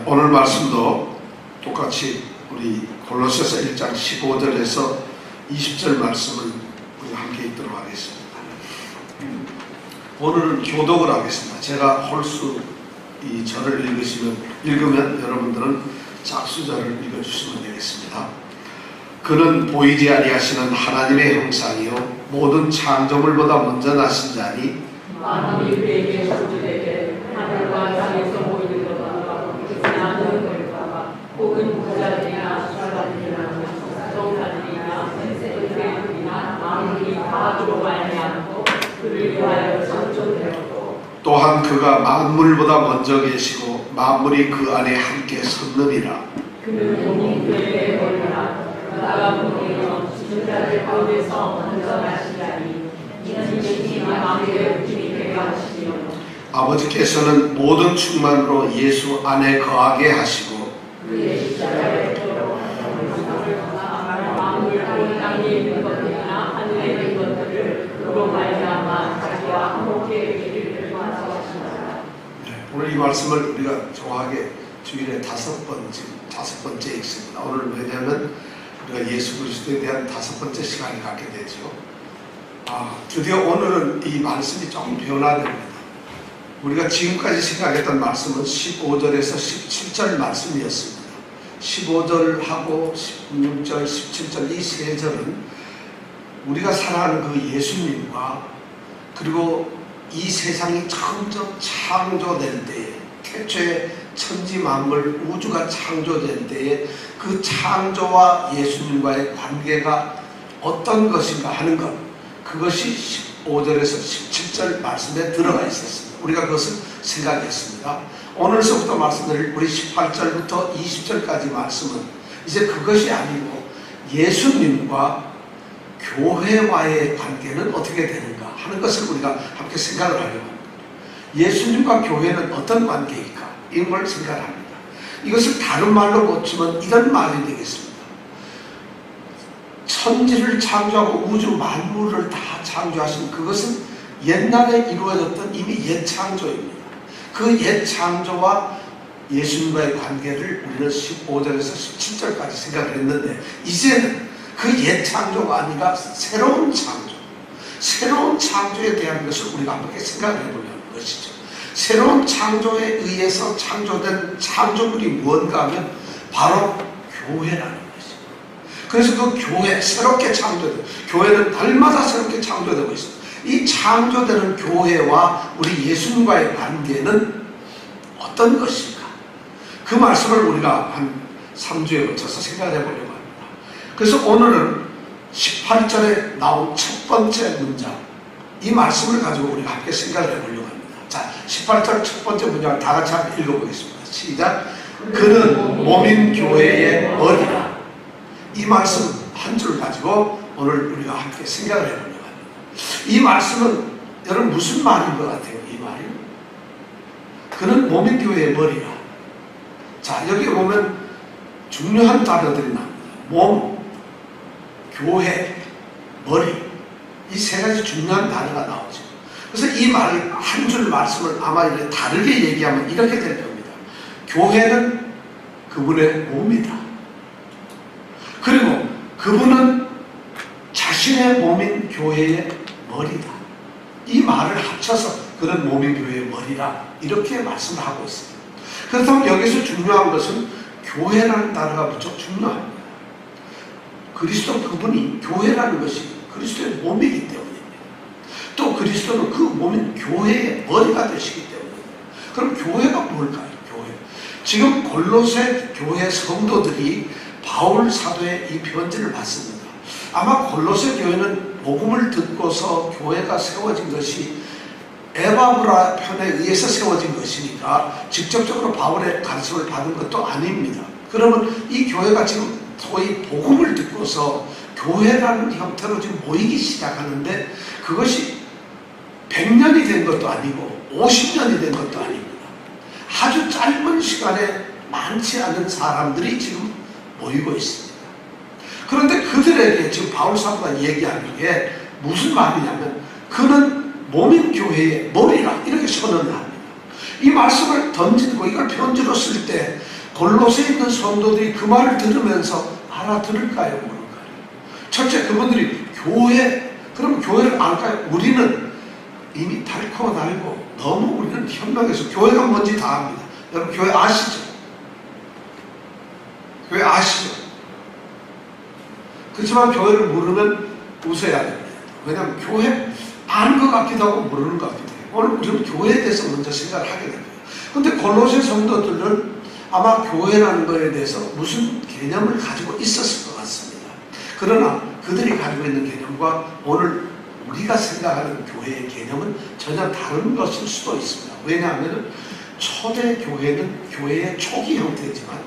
오늘 말씀도 똑같이 우리 골로새서 1장 15절에서 20절 말씀을 우리 함께 읽도록 하겠습니다. 오늘은 교독을 하겠습니다. 제가 홀수 이 절을 읽으면 여러분들은 짝수절을 읽어주시면 되겠습니다. 그는 보이지 아니하시는 하나님의 형상이요 모든 창조물보다 먼저 나신 자니 만물이 그에게 창조되게 하늘과 땅에서 보이는 것과 나는 것과 혹은 부자들이나 사람들이나 성사들이나 생새들이나 만물이 다 주로 말미암고 그를 위하여 창조되었고 또한 그가 만물보다 먼저 계시고 만물이 그 안에 함께 섰느니라. 그는 몸이 그에게 머리라 그가 보이며 죽은 자들 가운데서 먼저 나신 자니 이는 이 만물의 힘이 되게 하시며 아버지께서는 모든 충만으로 예수 안에 거하게 하시고 그의 십자가의 피로 만물 온 땅에 있는 것들이나 하늘에 있는 것들을 그로 말미암아 자기와 화목해 이르기를 원하셨습니다. 오늘 이 말씀을 우리가 정확하게 주일에 다섯 번째 읽습니다. 오늘 왜냐하면 우리가 예수 그리스도에 대한 다섯 번째 시간을 갖게 되죠. 드디어 오늘은 이 말씀이 조금 변화됩니다. 우리가 지금까지 생각했던 말씀은 15절에서 17절 말씀이었습니다. 15절하고 16절, 17절 이 세 절은 우리가 사랑하는 그 예수님과 그리고 이 세상이 처음 창조될 때에 태초에 천지 만물 우주가 창조될 때에 그 창조와 예수님과의 관계가 어떤 것인가 하는 것, 그것이 15절에서 17절 말씀에 들어가 있었습니다. 우리가 그것을 생각했습니다. 오늘서부터 말씀드릴 우리 18절부터 20절까지 말씀은 이제 그것이 아니고 예수님과 교회와의 관계는 어떻게 되는가 하는 것을 우리가 함께 생각을 하려고 합니다. 예수님과 교회는 어떤 관계일까? 이걸 생각합니다. 이것을 다른 말로 고치면 이런 말이 되겠습니다. 천지를 창조하고 우주 만물을 다 창조하신 그것은 옛날에 이루어졌던 이미 옛 창조입니다. 그 옛 창조와 예수님과의 관계를 우리는 15절에서 17절까지 생각을 했는데 이제는 그 옛 창조가 아니라 새로운 창조, 새로운 창조에 대한 것을 우리가 함께 생각을 해보려는 것이죠. 새로운 창조에 의해서 창조된 창조물이 무언가 하면 바로 교회라는 것입니다. 그래서 그 교회, 새롭게 창조된 교회는 날마다 새롭게 창조되고 있습니다. 이 창조되는 교회와 우리 예수님과의 관계는 어떤 것인가? 그 말씀을 우리가 한 3주에 걸쳐서 생각해 보려고 합니다. 그래서 오늘은 18절에 나온 첫 번째 문장, 이 말씀을 가지고 우리가 함께 생각을 해보려고 합니다. 자, 18절 첫 번째 문장을 다 같이 한번 읽어보겠습니다. 시작. 그는 몸인 교회의 머리라. 이 말씀 한 줄 가지고 오늘 우리가 함께 생각을 해보려고 합니다. 이 말씀은 여러분 무슨 말인 것 같아요? 이 말이 그는 몸인 교회의 머리라. 자, 여기 보면 중요한 단어들이 나옵니다. 몸, 교회, 머리, 이 세 가지 중요한 단어가 나오죠. 그래서 이 말을 한 줄 말씀을 아마 이렇게 다르게 얘기하면 이렇게 될 겁니다. 교회는 그분의 몸이다. 그리고 그분은 자신의 몸인 교회의 머리다. 이 말을 합쳐서 그는 몸인 교회의 머리라 이렇게 말씀을 하고 있습니다. 그렇다면 여기서 중요한 것은 교회라는 단어가 무척 중요합니다. 그리스도 그분이 교회라는 것이 그리스도의 몸이기 때문입니다. 또 그리스도는 그 몸인 교회의 머리가 되시기 때문입니다. 그럼 교회가 뭘까요? 교회. 지금 골로새 교회 성도들이 바울 사도의 이 편지를 받습니다. 아마 골로새 교회는 복음을 듣고서 교회가 세워진 것이 에바브라 편에 의해서 세워진 것이니까 직접적으로 바울의 가르침을 받은 것도 아닙니다. 그러면 이 교회가 지금 소위 복음을 듣고서 교회라는 형태로 지금 모이기 시작하는데 그것이 100년이 된 것도 아니고 50년이 된 것도 아닙니다. 아주 짧은 시간에 많지 않은 사람들이 지금 모이고 있습니다. 그런데 그들에게 지금 바울 사도가 얘기하는 게 무슨 말이냐면 그는 몸인 교회의 머리라 이렇게 선언을 합니다. 이 말씀을 던지고 이걸 편지로 쓸 때 골로새에 있는 성도들이 그 말을 들으면서 알아들을까요? 모를까요? 첫째, 그분들이 그럼 교회를 알까요? 우리는 이미 닳고 닳고 너무 우리는 현명해서 교회가 뭔지 다 압니다. 여러분 교회 아시죠? 교회 아시죠? 그렇지만 교회를 모르면 웃어야 됩니다. 왜냐하면 교회 아는 것 같기도 하고 모르는 것 같기도 해요. 오늘 우리는 교회에 대해서 먼저 생각을 하게 됩니다. 그런데 골로새 성도들은 아마 교회라는 것에 대해서 무슨 개념을 가지고 있었을 것 같습니다. 그러나 그들이 가지고 있는 개념과 오늘 우리가 생각하는 교회의 개념은 전혀 다른 것일 수도 있습니다. 왜냐하면 초대 교회는 교회의 초기 형태지만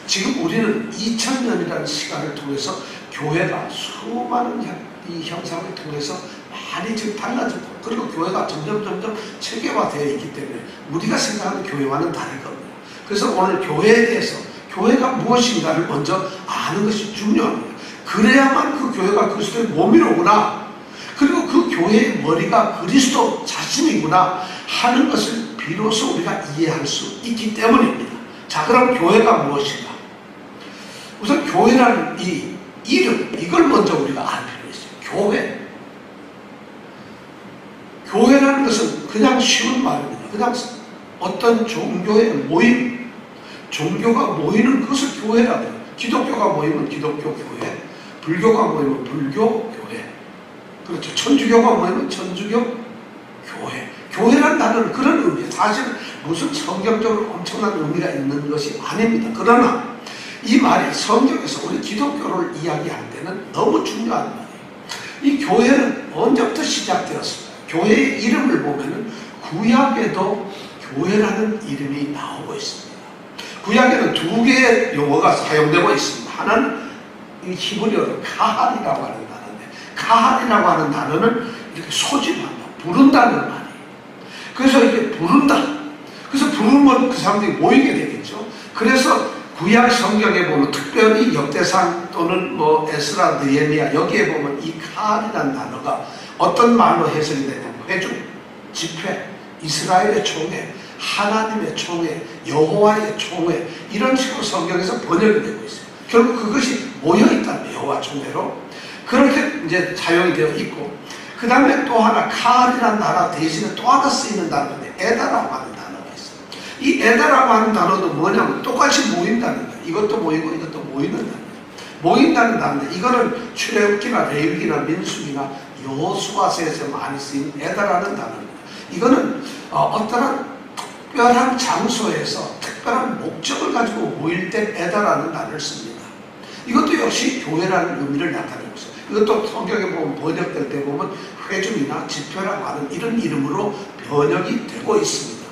지금 우리는 2000년이라는 시간을 통해서 교회가 수많은 이 형상을 통해서 많이 지금 달라졌고, 그리고 교회가 점점 체계화되어 있기 때문에 우리가 생각하는 교회와는 다를 겁니다. 그래서 오늘 교회에 대해서 교회가 무엇인가를 먼저 아는 것이 중요합니다. 그래야만 그 교회가 그리스도의 몸이로구나, 그리고 그 교회의 머리가 그리스도 자신이구나 하는 것을 비로소 우리가 이해할 수 있기 때문입니다. 자, 그럼 교회가 무엇인가? 우선 교회라는 이 이름, 이걸 먼저 우리가 알 필요가 있어요. 교회. 교회라는 것은 그냥 쉬운 말입니다. 그냥 어떤 종교의 모임, 종교가 모이는 그것을 교회라고 해요. 기독교가 모이면 기독교 교회, 불교가 모이면 불교 교회, 그렇죠. 천주교가 모이면 천주교 교회. 교회라는 단어는 그런 의미예요. 사실 무슨 성경적으로 엄청난 의미가 있는 것이 아닙니다. 그러나 이 말이 성경에서 우리 기독교를 이야기할 때는 너무 중요한 말이에요. 이 교회는 언제부터 시작되었을까요? 교회의 이름을 보면은 구약에도 교회라는 이름이 나오고 있습니다. 구약에는 두 개의 용어가 사용되고 있습니다. 하나는 이 히브리어로 카할이라고 하는 단어인데, 카할이라고 하는 단어는 이렇게 소집한다, 부른다는 말이에요. 그래서 이게 부른다. 그래서 부르면 그 사람들이 모이게 되겠죠. 그래서 구약 성경에 보면 특별히 역대상 또는 뭐 에스라, 느헤미야 여기에 보면 이 카할이라는 단어가 어떤 말로 해석이 되냐면 회중, 집회, 이스라엘의 총회, 하나님의 총회, 여호와의 총회, 이런 식으로 성경에서 번역이 되고 있어요. 결국 그것이 모여있다는 여호와 총회로 그렇게 이제 사용이 되어 있고, 그 다음에 또 하나 카할이라는 단어 대신에 또 하나 쓰이는 단어인데 에다라고 하는 단어가 있어요. 이 에다라고 하는 단어도 뭐냐면 똑같이 모인다는 거예요. 이것도 모이고 이것도 모이는 단어예요. 모인다는 단어인데 이거는 출애굽기나 레위기나 민수기나 여호수아서에서 많이 쓰인 에다라는 단어입니다. 이거는 어떠한 특별한 장소에서 특별한 목적을 가지고 모일 때 에다라는 단어를 씁니다. 이것도 역시 교회라는 의미를 나타내고 있어요. 이것도 성경에 보면 번역될 때 보면 회중이나 집회라고 하는 이런 이름으로 번역이 되고 있습니다.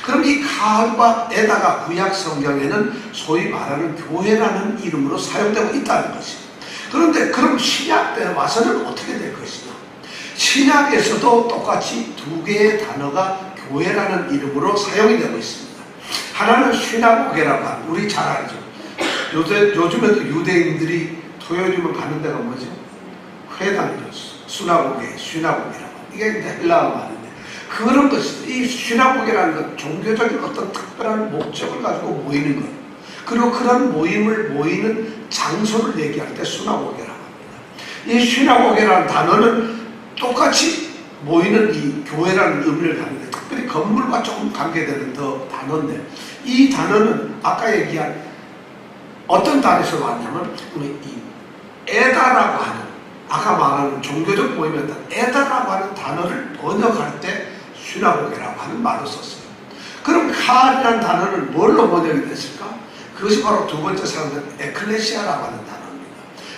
그럼 이 카할과 에다가 구약 성경에는 소위 말하는 교회라는 이름으로 사용되고 있다는 것이에요. 그런데 그럼 신약 때 와서는 어떻게 될 것이냐? 신약에서도 똑같이 두 개의 단어가 교회라는 이름으로 사용이 되고 있습니다. 하나는 시나고게라고 하는, 우리 잘 알죠. 요즘에도 유대인들이 토요일이면 가는 데가 뭐죠? 회당이죠. 시나고게라고. 이게 헬라어 말인데 그런 것이, 이 시나고게라는 건 종교적인 어떤 특별한 목적을 가지고 모이는 것, 그리고 그런 모임을 모이는 장소를 얘기할 때 시나고게라고 합니다. 이 시나고게라는 단어는 똑같이 모이는 이 교회라는 의미를 갖는데, 특별히 건물과 조금 관계되는 더 단어인데, 이 단어는 아까 얘기한 어떤 단어에서 왔냐면 이 에다라고 하는, 아까 말하는 종교적 모임이었던 에다라고 하는 단어를 번역할 때 시나고게라고 하는 말을 썼어요. 그럼 카할이라는 단어는 뭘로 번역이 됐을까? 그것이 바로 두 번째 사용된 에클레시아라고 하는 단어입니다.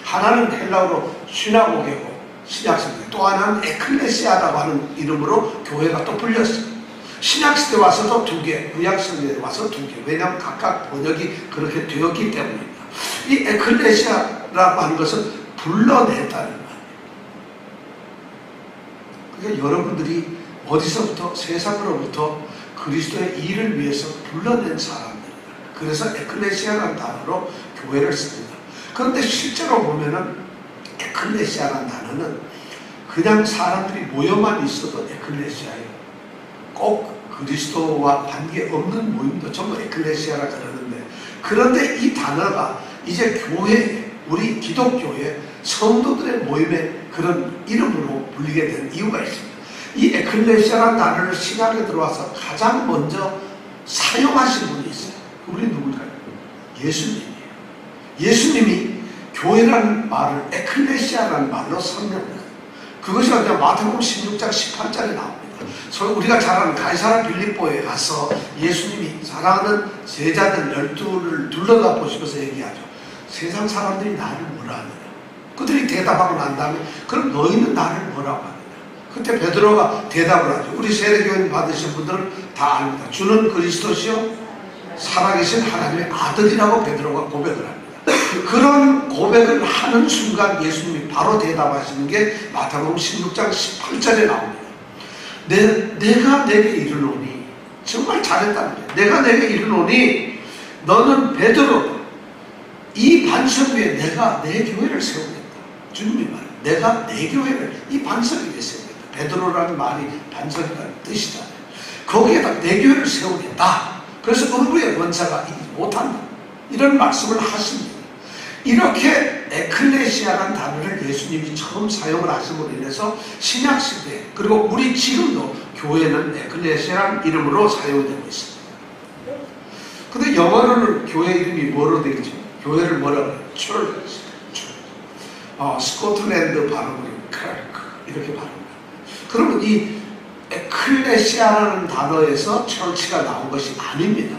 하나는 헬라어로 시나고게고 신약시대, 또 하나는 에클레시아라고 하는 이름으로 교회가 또 불렸어요. 신약시대 와서도 두 개, 구약시대에 와서 두 개. 왜냐하면 각각 번역이 그렇게 되었기 때문입니다. 이 에클레시아라고 하는 것은 불러냈다는 말이에요. 그러니까 여러분들이 어디서부터, 세상으로부터 그리스도의 일을 위해서 불러낸 사람들입니다. 그래서 에클레시아라는 단어로 교회를 씁니다. 그런데 실제로 보면은 에클레시아라는 단어는 그냥 사람들이 모여만 있어도 에클레시아예요. 꼭 그리스도와 관계없는 모임도 전부 에클레시아라 그러는데, 그런데 이 단어가 이제 교회, 우리 기독교의 성도들의 모임의 그런 이름으로 불리게 된 이유가 있습니다. 이 에클레시아라는 단어를 신약에 들어와서 가장 먼저 사용하신 분이 있어요. 우리 누굴까요? 예수님이에요. 예수님이 교회라는 말을 에클레시아라는 말로 설명해요. 그것이 그냥 마태복음 16장 18절에 나옵니다. 우리가 잘 아는 가이사랴 빌립보에 가서 예수님이 사랑하는 제자들 12를 둘러다 보시면서 얘기하죠. 세상 사람들이 나를 뭐라 하느냐. 그들이 대답하고 난 다음에 그럼 너희는 나를 뭐라고 하느냐. 그때 베드로가 대답을 하죠. 우리 세례교인 받으신 분들은 다 압니다. 주는 그리스도시요 살아계신 하나님의 아들이라고 베드로가 고백을 합니다. 그런 고백을 하는 순간 예수님이 바로 대답하시는 게 마태복음 16장 18절에 나옵니다. 내가 내게 이르노니, 정말 잘했다는 거예요. 내가 내게 이르노니 너는 베드로, 이 반석 위에 내가 내 교회를 세우겠다. 주님이 말해요. 내가 내 교회를 이 반석 위에 세우겠다. 베드로라는 말이 반석이라는 뜻이잖아요. 거기에다 내 교회를 세우겠다. 그래서 음부의 권세가 이기지 못한다. 이런 말씀을 하십니다. 이렇게 에클레시아라는 단어를 예수님이 처음 사용을 하심으로 인해서 신약시대, 그리고 우리 지금도 교회는 에클레시아라는 이름으로 사용되고 있습니다. 근데 영어로는 교회 이름이 뭐로 되어 있죠? 교회를 뭐라고 해요? Church. 스코틀랜드 발음으로 크래크 이렇게 발음합니다. 그러면 이 에클레시아라는 단어에서 철치가 나온 것이 아닙니다.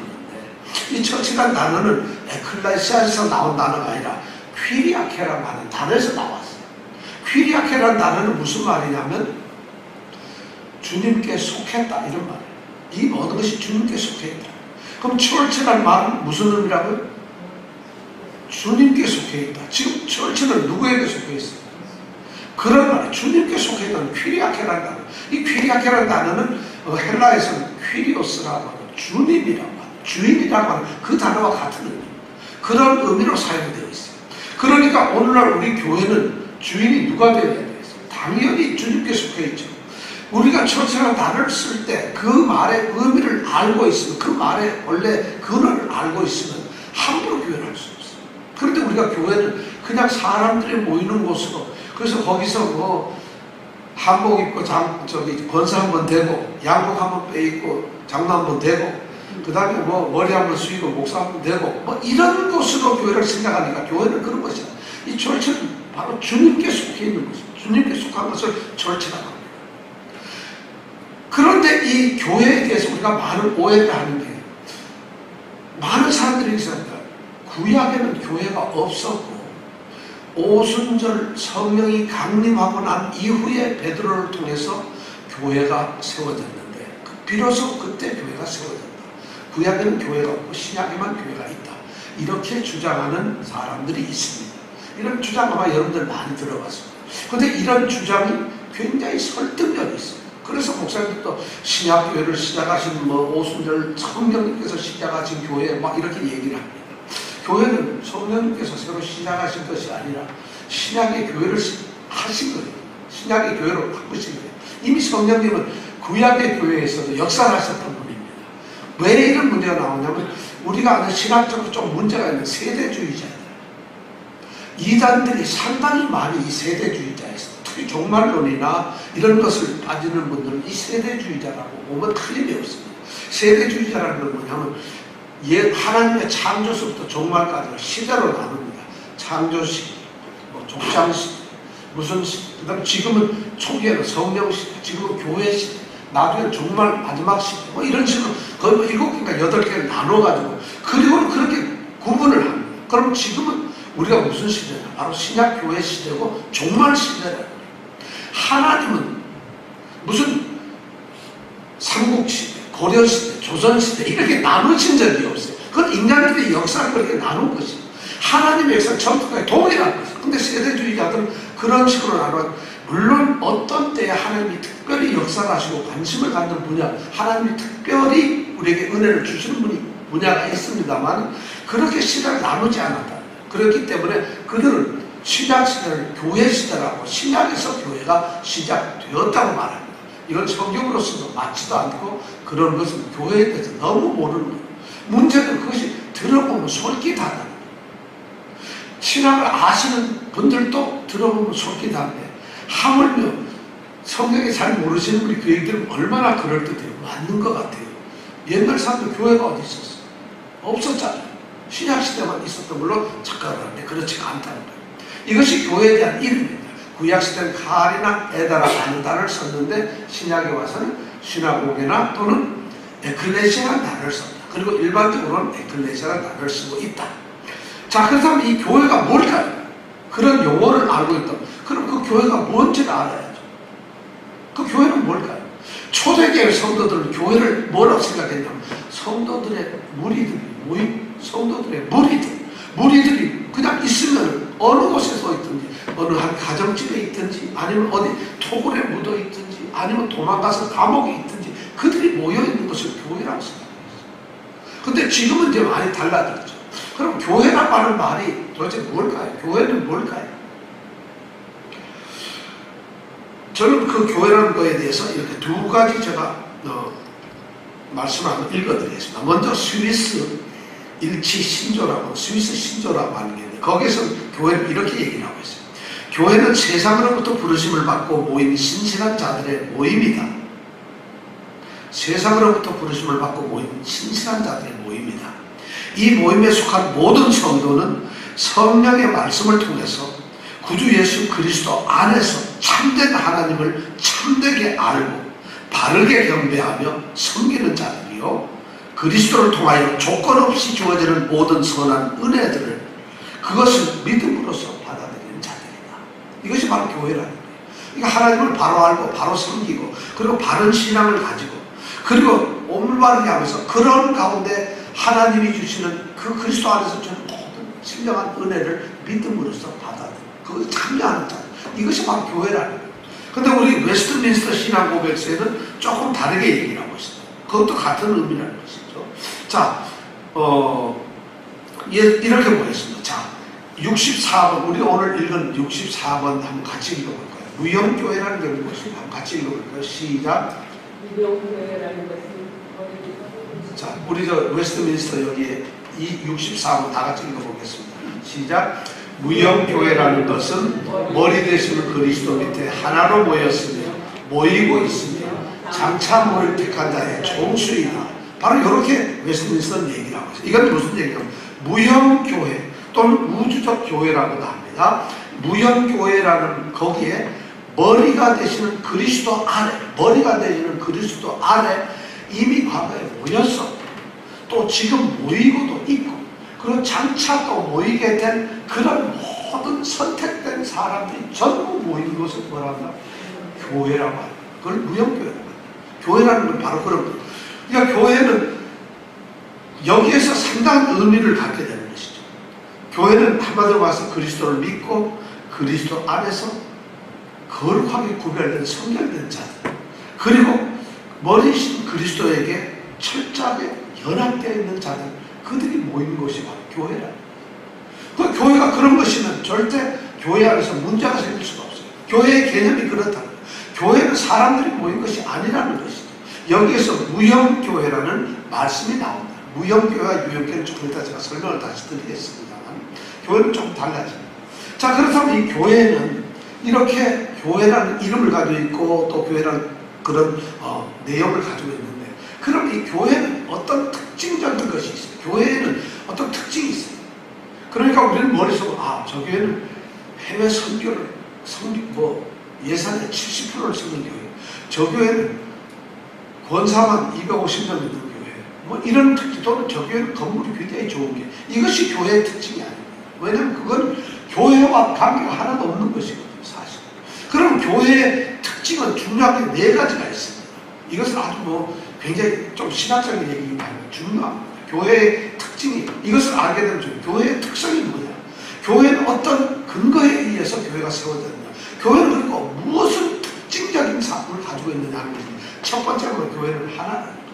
이 처치라는 단어는 에클레시아에서 나온 단어가 아니라 퀴리아케라고 하는 단어에서 나왔어요. 퀴리아케라는 단어는 무슨 말이냐면 주님께 속했다 이런 말이에요. 이 모든 것이 주님께 속해 있다. 그럼 처치라는 말은 무슨 의미라고요? 주님께 속해 있다. 지금 처치는 누구에게 속해 있어요? 그런 말이에요. 주님께 속해 있다는 퀴리아케라는 단어. 이 퀴리아케라는 단어는 헬라에서는 퀴리오스라고 하는 주님이라고 하는, 주인이라고 하는 그 단어와 같은 의미입니다. 그런 의미로 사용되어 있어요. 그러니까 오늘날 우리 교회는 주인이 누가 되어야 되겠어요? 당연히 주님께 속해 있죠. 우리가 처치라는 단어를 쓸 때 그 말의 의미를 알고 있으면, 그 말의 원래 근원을 알고 있으면 함부로 교회를 할 수 없어요. 그런데 우리가 교회는 그냥 사람들이 모이는 곳으로, 그래서 거기서 뭐 한복 입고 권사 한번 대고, 양복 한번 빼입고, 장로 한번 대고, 그 다음에 뭐 머리 한번 숙이고 목사 한번 대고, 뭐 이런 곳으로 교회를 생각하니까 교회는 그런 것이야. 이 철치는 바로 주님께 속해 있는 것이죠. 주님께 속한 것을 철치라고 합니다. 그런데 이 교회에 대해서 우리가 많은 오해를 하는 게, 많은 사람들이 있습니다. 구약에는 교회가 없었고 오순절 성령이 강림하고 난 이후에 베드로를 통해서 교회가 세워졌는데, 비로소 그때 교회가 세워졌다. 구약에는 교회가 없고 신약에만 교회가 있다. 이렇게 주장하는 사람들이 있습니다. 이런 주장 아마 여러분들 많이 들어봤습니다. 그런데 이런 주장이 굉장히 설득력이 있습니다. 그래서 목사님들도 신약교회를 시작하신 오순절 성령님께서 시작하신 교회 막 이렇게 얘기를 합니다. 교회는 성령님께서 새로 시작하신 것이 아니라 신약의 교회를 하신 거예요. 신약의 교회로 바꾸신 거예요. 이미 성령님은 구약의 교회에서도 역사를 하셨던 분입니다. 왜 이런 문제가 나오냐면, 우리가 아는 신학적으로 좀 문제가 있는 세대주의자들, 이단들이 상당히 많이 이 세대주의자에서, 특히 종말론이나 이런 것을 따지는 분들은 이 세대주의자라고 보면 틀림이 없습니다. 세대주의자라는 건 뭐냐면, 하나님의 창조서부터 종말까지를 시대로 나눕니다. 창조시, 족장시, 무슨 시, 그 다음에 지금은 초기에는 성령시대, 지금은 교회시대, 나중에 종말 마지막 시대, 뭐 이런 식으로 거의 뭐 7개인가 8개를 나눠가지고, 그리고 그렇게 구분을 합니다. 그럼 지금은 우리가 무슨 시대냐? 바로 신약교회 시대고 종말 시대라는 거예요. 하나님은 무슨 삼국시대, 고려시대, 조선시대 이렇게 나누신 적이 없어요. 그건 인간들의 역사를 그렇게 나눈 것이죠. 하나님의 역사는 전부가 동일한 것이죠. 근데 세대주의자들은 그런 식으로 나눠요. 물론 어떤 때에 하나님이 특별히 역사를 하시고 관심을 갖는 분야, 하나님이 특별히 우리에게 은혜를 주시는 분야가 있습니다만, 그렇게 시대를 나누지 않았다. 그렇기 때문에 그들은 신약시대를 교회시대라고, 신약에서 교회가 시작되었다고 말합니다. 이건 성경으로서도 맞지도 않고 그런 것은 교회에 대해서 너무 모르는 거예요. 문제는 그것이 들어보면 솔깃하다는 거예요. 신앙을 아시는 분들도 들어보면 솔깃한데 하물며 성경에 잘 모르시는 우리 교회들은 얼마나 그럴듯해요. 맞는 것 같아요. 옛날 사람들 교회가 어디 있었어요? 없었잖아요. 신약시대만 있었던 걸로 착각을 하는데 그렇지가 않다는 거예요. 이것이 교회에 대한 이름입니다. 구약시대는 카리나 에다라는 단어를 썼는데 신약에 와서는 시나고게나 또는 에클레시아라는 단어를 씁니다. 그리고 일반적으로는 에클레시아라는 단어를 쓰고 있다. 자, 그래서 이 교회가 뭘까요? 그런 용어를 알고 있다. 그럼 그 교회가 뭔지를 알아야죠. 그 교회는 뭘까요? 초대교회 성도들은 교회를 뭐라고 생각했냐면 성도들의 무리들이 모임, 성도들의 무리들이 그냥 있으면 어느 곳에 서 있든지 어느 한 가정집에 있든지 아니면 어디 토굴에 묻어 있든지 아니면 도망가서 감옥에 있든지 그들이 모여있는 것을 교회라고 생각했어요. 근데 지금은 이제 많이 달라졌죠. 그럼 교회라고 하는 말이 도대체 뭘까요? 교회는 뭘까요? 저는 그 교회라는 거에 대해서 이렇게 두 가지 제가 말씀을 한번 읽어드리겠습니다. 먼저 스위스 일치 신조라고, 스위스 신조라고 하는 게 있는데 거기서 교회는 이렇게 얘기를 하고 있어요. 교회는 세상으로부터 부르심을 받고 모인 신실한 자들의 모임이다. 세상으로부터 부르심을 받고 모인 신실한 자들의 모임이다. 이 모임에 속한 모든 성도는 성령의 말씀을 통해서 구주 예수 그리스도 안에서 참된 하나님을 참되게 알고 바르게 경배하며 섬기는 자들이요, 그리스도를 통하여 조건 없이 주어지는 모든 선한 은혜들을 그것을 믿음으로써 받아들이는 자들이다. 이것이 바로 교회라는 거예요. 그러니까 하나님을 바로 알고 바로 섬기고 그리고 바른 신앙을 가지고 그리고 올바르게 하면서 그런 가운데 하나님이 주시는 그 그리스도 안에서 주는 모든 신령한 은혜를 믿음으로써 받아들이고 그것을 참여하는 자, 이것이 바로 교회라는 거예요. 근데 우리 웨스트민스터 신앙 고백서에는 조금 다르게 얘기를 하고 있습니다. 그것도 같은 의미라는 것이죠. 자, 이렇게 보겠습니다. 자, 64번, 우리 오늘 읽은 64번 한번 같이 읽어볼까요? 무형교회라는 게 무엇인가 한번 같이 읽어볼까요? 시작. 무형교회라는 것은 자, 우리 저 웨스트민스터 여기에 이 64번 다 같이 읽어보겠습니다. 시작. 무형교회라는 것은 머리 되시는 그리스도 밑에 하나로 모였으며 모이고 있으며 장차 모일 택한 자의 총수이다. 바로 이렇게 웨스트민스터는 얘기를 하고 있어요. 이건 무슨 얘기냐면 무형교회 또는 우주적 교회라고도 합니다. 무형교회라는 거기에 머리가 되시는 그리스도 안에, 머리가 되시는 그리스도 안에 이미 과거에 모였어. 또 지금 모이고도 있고 그리고 장차 또 모이게 된 그런 모든 선택된 사람들이 전부 모인 것을 뭐라 한다? 교회라고 합니다. 그걸 무형교회라고 합니다. 교회라는 건 바로 그런 거예요. 그러니까 교회는 여기에서 상당한 의미를 갖게 되는 것이죠. 교회는 한마디로 말해서 그리스도를 믿고 그리스도 안에서 거룩하게 구별된 성결된 자들, 그리고 머리신 그리스도에게 철저하게 연합되어 있는 자들, 그들이 모이는 것이 바로 교회라. 그 교회가 그런 것이면 절대 교회 안에서 문제가 생길 수가 없어요. 교회의 개념이 그렇다. 교회는 사람들이 모인 것이 아니라는 것이죠. 여기에서 무형교회라는 말씀이 나온다. 무형교회와 유형교회는 조금 이따 제가 설명을 다시 드리겠습니다만 교회는 조금 달라집니다. 자, 그렇다면 이 교회는 이렇게 교회라는 이름을 가지고 있고 또 교회라는 그런 내용을 가지고 있는데, 그럼 이 교회는 어떤 특징적인 것이 있어요. 교회에는 어떤 특징이 있어요. 그러니까 우리는 머릿속으로 저 교회는 해외 선교를 예산의 70%를 쓰는 교회, 저 교회는 권사만 250명 있는 교회, 이런 특징, 또는 저 교회는 건물이 굉장히 좋은 게, 이것이 교회의 특징이 아닙니다. 왜냐하면 그건 교회와 관계가 하나도 없는 것이거든요, 사실. 그럼 교회의 특징은 중요한 게 4가지가 있습니다. 이것은 아주 굉장히 좀 신학적인 얘기이긴 한데 중요합니다. 교회의 특징이, 이것을 알게 되면 교회의 특성이 뭐냐? 교회는 어떤 근거에 의해서 교회가 세워졌느냐? 교회는 그리고 무엇을 특징적인 사람을 가지고 있느냐 하는 것입니다. 첫 번째로 교회는 하나라는 거예요.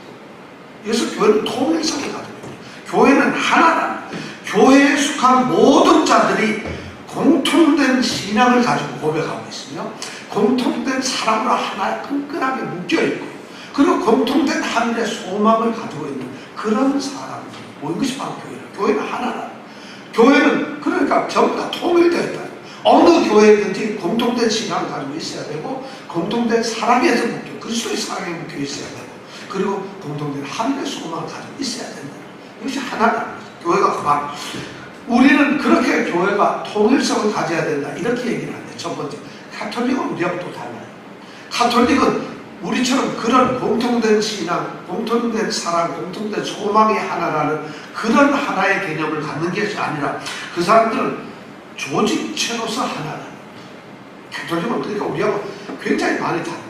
이것을 교회는 통일성을 가지고 있습니다. 교회는 하나라는 거예요. 교회에 속한 모든 자들이 공통된 신앙을 가지고 고백하고 있으며 공통된 사랑으로 하나 끈끈하게 묶여있고, 그리고 공통된 하늘의 소망을 가지고 있는 그런 사람들, 이것이 바로 교회예요. 교회는 하나라. 교회는 그러니까 전부 다 통일되어 있다. 어느 교회든지 공통된 신앙을 가지고 있어야 되고, 공통된 사랑에서 묶여, 그리스도의 사랑에 묶여 있어야 되고, 그리고 공통된 하늘의 소망을 가지고 있어야 된다. 이것이 하나라는 거죠. 교회가 그만. 우리는 그렇게 교회가 통일성을 가져야 된다, 이렇게 얘기를 하는데, 첫 번째, 가톨릭은 우리하고 또 달라요. 가톨릭은 우리처럼 그런 공통된 신앙, 공통된 사랑, 공통된 소망이 하나라는 그런 하나의 개념을 갖는 것이 아니라, 그 사람들은 조직체로서 하나다. 가톨릭은 그러니까 우리하고 굉장히 많이 다릅니다.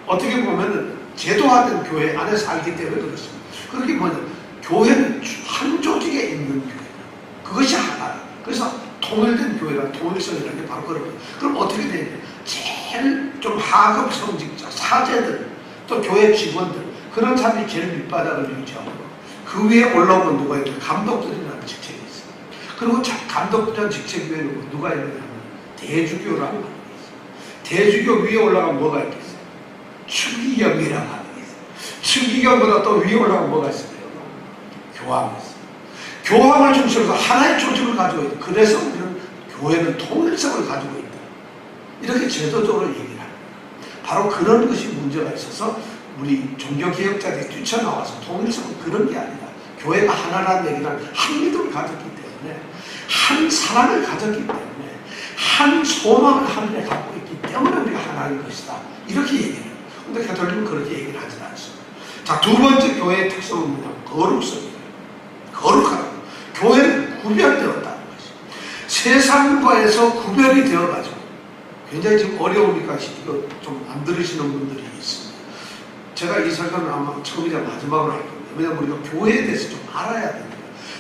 어떻게 보면은 제도화된 교회 안에 살기 때문에 그렇습니다. 그게 뭐냐, 교회는 한 조직에 있는 교회, 그것이 하나다. 그래서 통일된 교회란, 통일성이라는 게 바로 그런 거예요. 그럼 어떻게 되냐, 제일 좀 하급 성직자, 사제들, 또 교회 직원들, 그런 사람이 제일 밑바닥을 유지하고, 그 위에 올라오면 누가 있냐, 감독들이라는 직책이 있어요. 그리고 감독들이라는 직책 위에 누가 있느냐 하면 대주교라고 하는 게 있어요. 대주교 위에 올라가면 뭐가 있겠어요? 추기경이라고 하는 게 있어요. 추기경보다 또 위에 올라가면 뭐가 있어요? 교황이 있어요. 교황을 중심으로 하나의 조직을 가지고 있다. 그래서 우리는 교회는 통일성을 가지고 있다, 이렇게 제도적으로 얘기를 합니다. 바로 그런 것이 문제가 있어서 우리 종교개혁자들이 뛰쳐나와서 통일성은 그런 게 아니라, 교회가 하나라는 얘기는 한 믿음을 가졌기 때문에, 한 사랑을 가졌기 때문에, 한 소망을 하늘에 갖고 있기 때문에 우리가 하나인 것이다, 이렇게 얘기를 해요. 근데 가톨릭은 그렇게 얘기를 하지 않습니다. 자, 두 번째 교회의 특성은 뭐냐면 거룩성이에요. 거룩하다. 교회는 구별되었다는 것이, 세상과에서 구별이 되어가지고, 굉장히 지금 어려우니까 이거 좀 안 들으시는 분들이 있습니다. 제가 이 설교는 아마 처음이자 마지막으로 할 겁니다. 왜냐하면 우리가 교회에 대해서 좀 알아야 됩니다.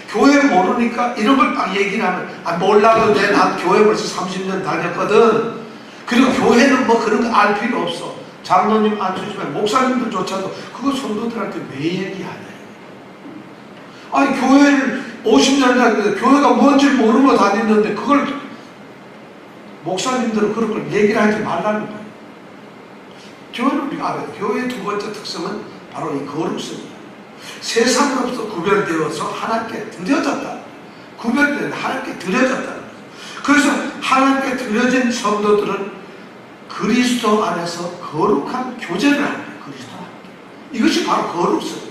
교회 모르니까 이런 걸 딱 얘기를 하면, 몰라도 돼, 난 교회 벌써 30년 다녔거든. 그리고 교회는 뭐 그런 거 알 필요 없어. 장로님 안 주시면 목사님들조차도 그거 성도들한테 왜 얘기하냐. 아니, 교회를 50년 다녔는데 교회가 뭔지 모르고 다녔는데 그걸 목사님들은 그런 걸 얘기를 하지 말라는 거예요. 교회는 우리가 알아요. 교회의 두 번째 특성은 바로 이 거룩성이에요. 세상으로부터 구별되어서 하나님께 드려졌다. 구별되는 하나님께 드려졌다. 그래서 하나님께 드려진 성도들은 그리스도 안에서 거룩한 교제를 합니다. 그리스도와 함께. 이것이 바로 거룩성이에요.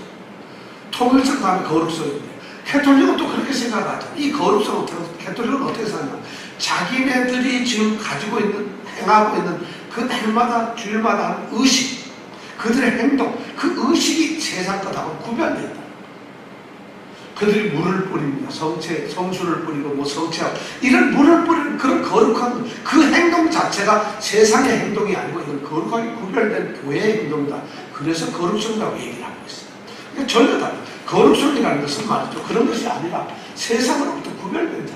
통일성 다음에 거룩성입니다. 가톨릭은 또 그렇게 생각하죠. 이 거룩성은 가톨릭은 어떻게 생각하냐, 자기네들이 지금 가지고 있는, 행하고 있는 그 날마다 주일마다 하는 의식, 그들의 행동, 그 의식이 세상 것하고 구별된다. 그들이 물을 뿌립니다. 성수를 뿌리고 뭐 성체하고, 이런 물을 뿌리는 그런 거룩한 그 행동 자체가 세상의 행동이 아니고 이건 거룩하게 구별된 교회의 행동이다. 그래서 거룩성이라고 얘기를 하고 있어요. 그러니까 전혀 다르다. 거룩성이라는 것은 말이죠, 그런 것이 아니라 세상으로부터 구별된 자,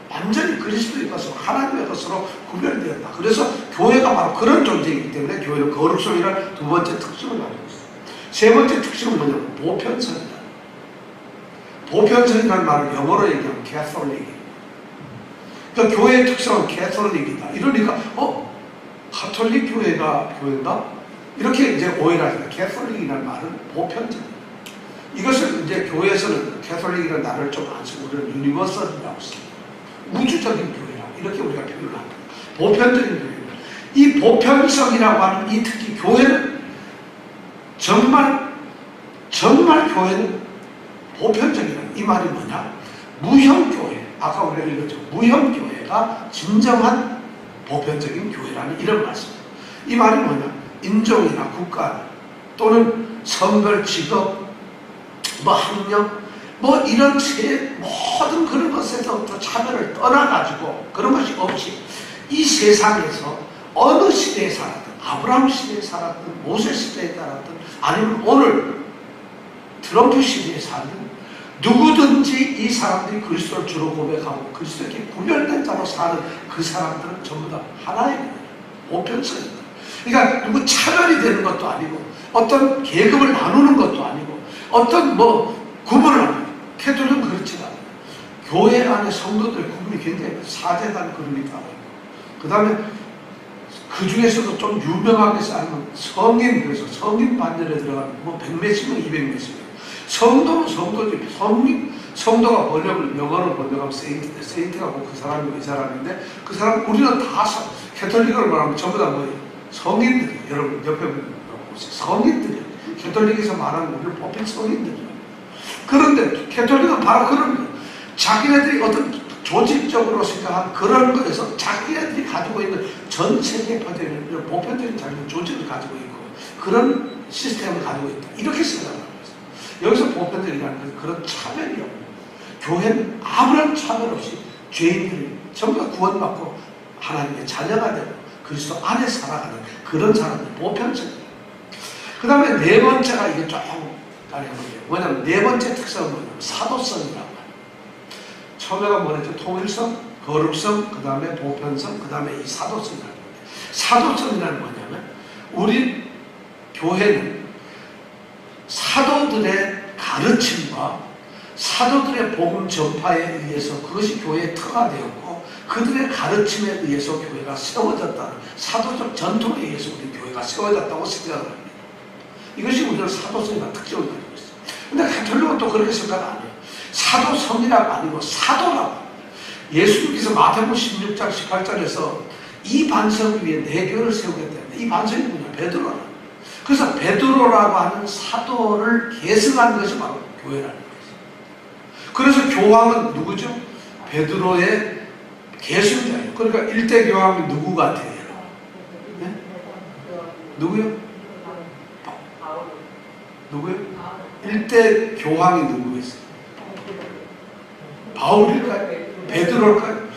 완전히 그리스도의 것으로, 하나님의 것으로 구별되었다. 그래서 교회가 바로 그런 존재이기 때문에 교회는 거룩성이라는 두 번째 특성을 가지고 있어요. 세 번째 특성은 뭐냐면 보편성이다. 보편성이라는 말을 영어로 얘기하면 캐톨릭이에요. 그러니까 교회의 특성은 캐톨릭이다. 이러니까 가톨릭 교회가 교회인가? 이렇게 이제 오해를 하잖아요. 캐톨릭이라는 말은 보편적이다. 이것을 이제 교회에서는 캐톨릭이라는 단어를 좀 안 쓰고 우리는 유니버설이라고 씁니다. 우주적인 교회라, 이렇게 우리가 표현을 합니다. 보편적인 교회. 이 보편성이라고 하는 이 특히 교회는 정말 교회는 보편적이라는, 이 말이 뭐냐, 무형교회, 아까 우리가 읽었죠. 무형교회가 진정한 보편적인 교회라는 이런 말씀입니다. 이 말이 뭐냐, 인종이나 국가 또는 성별, 직업, 뭐 학력, 뭐 이런 모든 그런 것에서부터 차별을 떠나가지고, 그런 것이 없이 이 세상에서 어느 시대에 살았든, 아브라함 시대에 살았든, 모세 시대에 살았든, 아니면 오늘 트럼프 시대에 사는 누구든지 이 사람들이 그리스도를 주로 고백하고 그리스도에게 구별된 자로 사는 그 사람들은 전부 다 하나의 보편성입니다. 그러니까 누구 차별이 되는 것도 아니고, 어떤 계급을 나누는 것도 아니고, 어떤 구분을 합니다. 캐톨릭은 그렇지가 않아요. 교회 안에 성도들의 구분이 굉장히 사제단 그룹이 따로 있고, 그 다음에 그 중에서도 좀 유명하게 쌓는 성인, 그래서 성인 반열에 들어가는 뭐 100몇십 명, 200몇십 명. 성도는 성도지. 성도가 번역을, 영어로 번역하면 세인트가 뭐 그 사람이고 이 사람인데, 그 사람, 우리는 다 캐톨릭을 말하면 전부 다 뭐예요? 성인들이에요. 여러분, 옆에 보세요. 성인들이에요. 캐톨릭에서 말하는 우리는 뽑힌 성인들이에요. 그런데 캐톨릭은 바로 그런 거예요. 자기네들이 어떤 조직적으로 생각한 그런 거에서 자기네들이 가지고 있는 전 세계에 퍼져 있는 보편적인 자기의 조직을 가지고 있고 그런 시스템을 가지고 있다. 이렇게 생각하는 거예요. 여기서 보편적이라는 것은 그런 차별이 없는, 교회는 아무런 차별 없이 죄인들이 전부 다 구원받고 하나님의 자녀가 되고 그리스도 안에 살아가는 그런 사람들, 보편적이에요. 그 다음에 네 번째가 이게 조금 다르거든요. 뭐냐면 네 번째 특성은 뭐냐면 사도성이라고 해요. 처음에가 뭐랬죠? 통일성, 거룩성, 그 다음에 보편성, 그 다음에 이 사도성이라는 거예요. 사도성이라는 뭐냐면 우리 교회는 사도들의 가르침과 사도들의 복음 전파에 의해서 그것이 교회의 터가 되었고 그들의 가르침에 의해서 교회가 세워졌다는 사도적 전통에 의해서 우리 교회가 세워졌다고 생각을 합니다. 이것이 우리는 사도성이라는 특징을 가지고 있어요. 근데 가톨릭은 또 그렇게 생각 안 해요. 사도성이라고 아니고 사도라고. 예수님께서 마태복음 16장 18절에서 이 반석 위에 내 교회를 세우겠다는데 이 반석이 뭐냐? 베드로라. 그래서 베드로라고 하는 사도를 계승하는 것이 바로 교회라는 거죠. 그래서 교황은 누구죠? 베드로의 계승자예요. 그러니까 일대 교황이 누구 같아요? 네? 누구요? 누구요? 일대 교황이 누구겠어요? 바울일까요? 베드로일까요?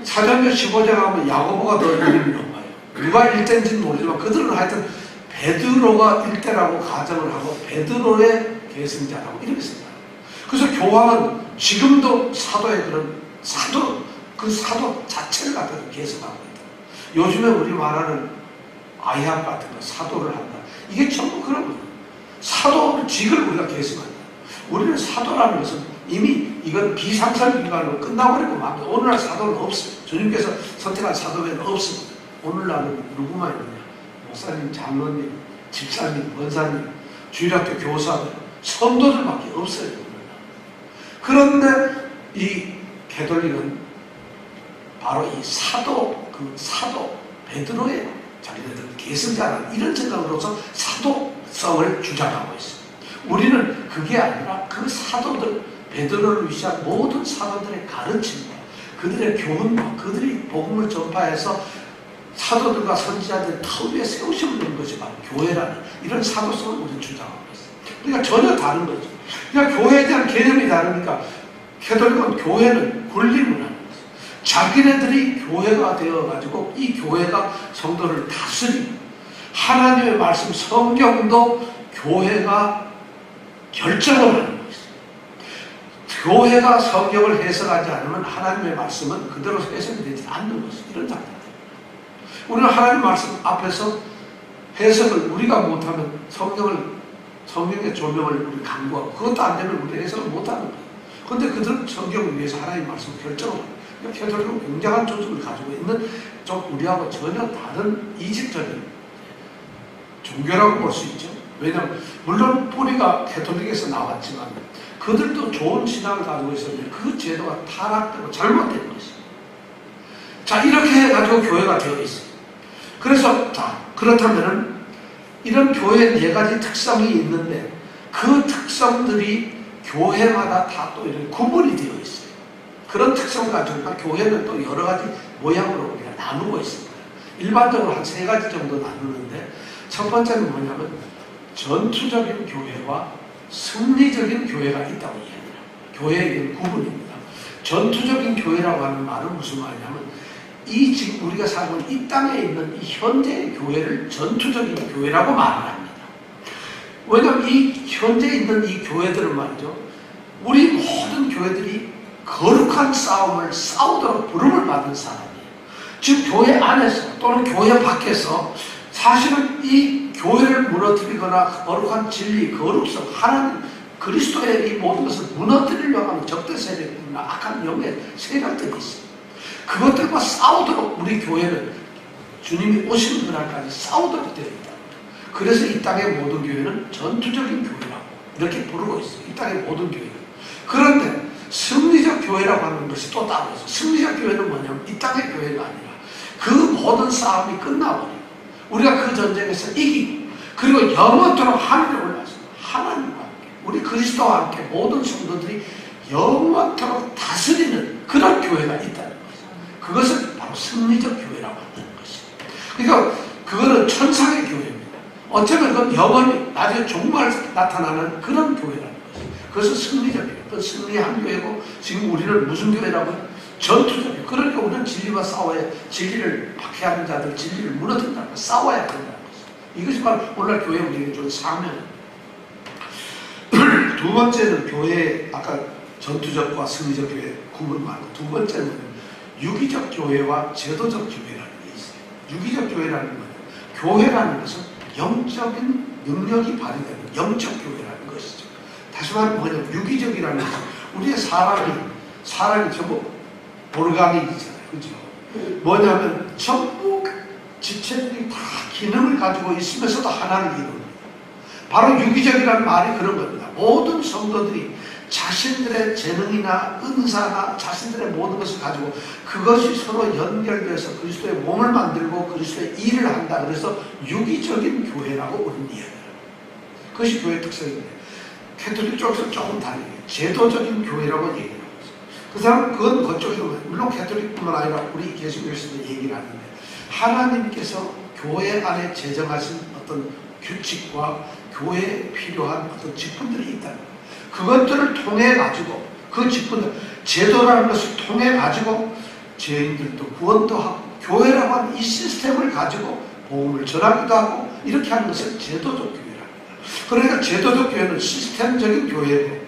사도행전 15장 하면 야고보가 더 이름이 높아요. 누가 일대인지는 모르지만 그들은 하여튼 베드로가 일대라고 가정을 하고 베드로의 계승자라고 이렇게 생각해요. 그래서 교황은 지금도 사도의 그런 그 사도 자체를 갖다가 계승하고 있다. 요즘에 우리 말하는 아이합 같은 거 사도를 한다. 이게 전부 그런 거예요. 사도직을 우리가 계승한다. 우리는 사도라는 것은 이미 이건 비상설기관으로 끝나버리고 막 오늘날 사도는 없어요. 주님께서 선택한 사도는 없습니다. 오늘날은 누구만 있느냐? 목사님, 장로님, 집사님, 권사님, 주일학교 교사들, 성도들밖에 없어요. 그런데 이 가톨릭은 바로 이 사도, 베드로의 자기네들 계승자라는 이런 생각으로서 사도성을 주장하고 있습니다. 우리는 그게 아니라 그 사도들, 베드로를 위시한 모든 사도들의 가르침과 그들의 교훈과 그들이 복음을 전파해서 사도들과 선지자들의 터 위에 세우심을 놓은 것이 바로 교회라는 이런 사도성을 우리는 주장하고 있습니다. 그러니까 전혀 다른 거죠. 그러니까 교회에 대한 개념이 다르니까 가톨릭은 교회는 군림을 하는 거죠. 자기네들이 교회가 되어가지고 이 교회가 성도를 다스리고 하나님의 말씀 성경도 교회가 결정을 하는 거죠. 교회가 성경을 해석하지 않으면 하나님의 말씀은 그대로 해석이 되지 않는 것이죠. 이런 상태입니다. 우리는 하나님 말씀 앞에서 해석을 우리가 못하면 성경의 조명을 우리 강구하고 그것도 안 되면 우리 해석을 못하는 거예요. 그런데 그들은 성경을 위해서 하나님 말씀을 결정을 합니다. 가톨릭은 굉장한 조직을 가지고 있는 좀 우리하고 전혀 다른 이질적인 종교라고 볼 수 있죠. 왜냐하면 물론 뿌리가 가톨릭에서 나왔지만 그들도 좋은 신앙을 가지고 있었는데 그 제도가 타락되고 잘못된 것이죠. 자, 이렇게 해가지고 교회가 되어 있어요. 그래서 그렇다면은 이런 교회에 네 가지 특성이 있는데 그 특성들이 교회마다 다 또 이런 구분이 되어 있어요. 그런 특성을 가지고 교회는 또 여러 가지 모양으로 우리가 나누고 있습니다. 일반적으로 한 세 가지 정도 나누는데 첫 번째는 뭐냐면 전투적인 교회와 승리적인 교회가 있다고 이야기합니다. 교회의 구분입니다. 전투적인 교회라고 하는 말은 무슨 말이냐면 이 지금 우리가 살고 있는 이 땅에 있는 이 현재의 교회를 전투적인 교회라고 말을 합니다. 왜냐하면 이 현재 있는 이 교회들은 말이죠. 우리 모든 교회들이 거룩한 싸움을 싸우도록 부름을 받은 사람이에요. 즉 교회 안에서 또는 교회 밖에서 사실은 이 교회를 무너뜨리거나 거룩한 진리, 거룩성, 하나님, 그리스도의 이 모든 것을 무너뜨리려고 하는 적대 세력이나 악한 영의 세력들이 있어요. 그것들과 싸우도록 우리 교회는 주님이 오시는 그날까지 싸우도록 되어 있다. 그래서 이 땅의 모든 교회는 전투적인 교회라고 이렇게 부르고 있어요. 이 땅의 모든 교회는. 그런데 승리적 교회라고 하는 것이 또 따로 있어요. 승리적 교회는 뭐냐면 이 땅의 교회가 아니라 그 모든 싸움이 끝나버리고 우리가 그 전쟁에서 이기고 그리고 영원토록 하늘에 올라서 하나님과 함께 우리 그리스도와 함께 모든 성도들이 영원토록 다스리는 그런 교회가 있다는 거죠. 그것을 바로 승리적 교회라고 하는 것입니다. 그러니까 그거는 천상의 교회입니다. 어쩌면 그건 영원히 나중에 정말 나타나는 그런 교회라는 거죠. 그것은 승리적 교회. 그건 승리한 교회고 지금 우리는 무슨 교회라고? 전투적 교회. 그러니까 우리는 진리와 싸워야 진리를 박해하는 자들 진리를 무너뜨린다고 싸워야 된다는 거죠. 이것이 바로 오늘날 교회 우리에게 준 사명입니다. 두 번째는 교회 아까 전투적과 승리적 교회 구분 말고 두 번째는 유기적 교회와 제도적 교회라는 게 있어요. 유기적 교회라는 건 교회라는 것은 영적인 능력이 발휘되는 영적 교회라는 것이죠. 다시 말하면 뭐냐면 유기적이라는 것은 우리의 사람이 전부 오르가닉이잖아요. 그죠? 뭐냐면 전부 지체들이 다 기능을 가지고 있으면서도 하나를 이룹니다. 바로 유기적이라는 말이 그런 겁니다. 모든 성도들이 자신들의 재능이나 은사나 자신들의 모든 것을 가지고 그것이 서로 연결돼서 그리스도의 몸을 만들고 그리스도의 일을 한다. 그래서 유기적인 교회라고 우리는 이야기해요. 그것이 교회의 특성입니다. 캐톨릭 쪽에서 조금 다르게 제도적인 교회라고 얘기해요. 그 사람은 그건 그쪽에서 물론 캐톨릭뿐만 아니라 우리 개신교에서도 얘기를 하는데 하나님께서 교회 안에 제정하신 어떤 규칙과 교회에 필요한 어떤 직분들이 있다는 거예요. 그것들을 통해 가지고 그 직분들 제도라는 것을 통해 가지고 죄인들도 구원도 하고 교회라고 하는 이 시스템을 가지고 복음을 전하기도 하고 이렇게 하는 것을 제도적 교회랍니다. 그러니까 제도적 교회는 시스템적인 교회고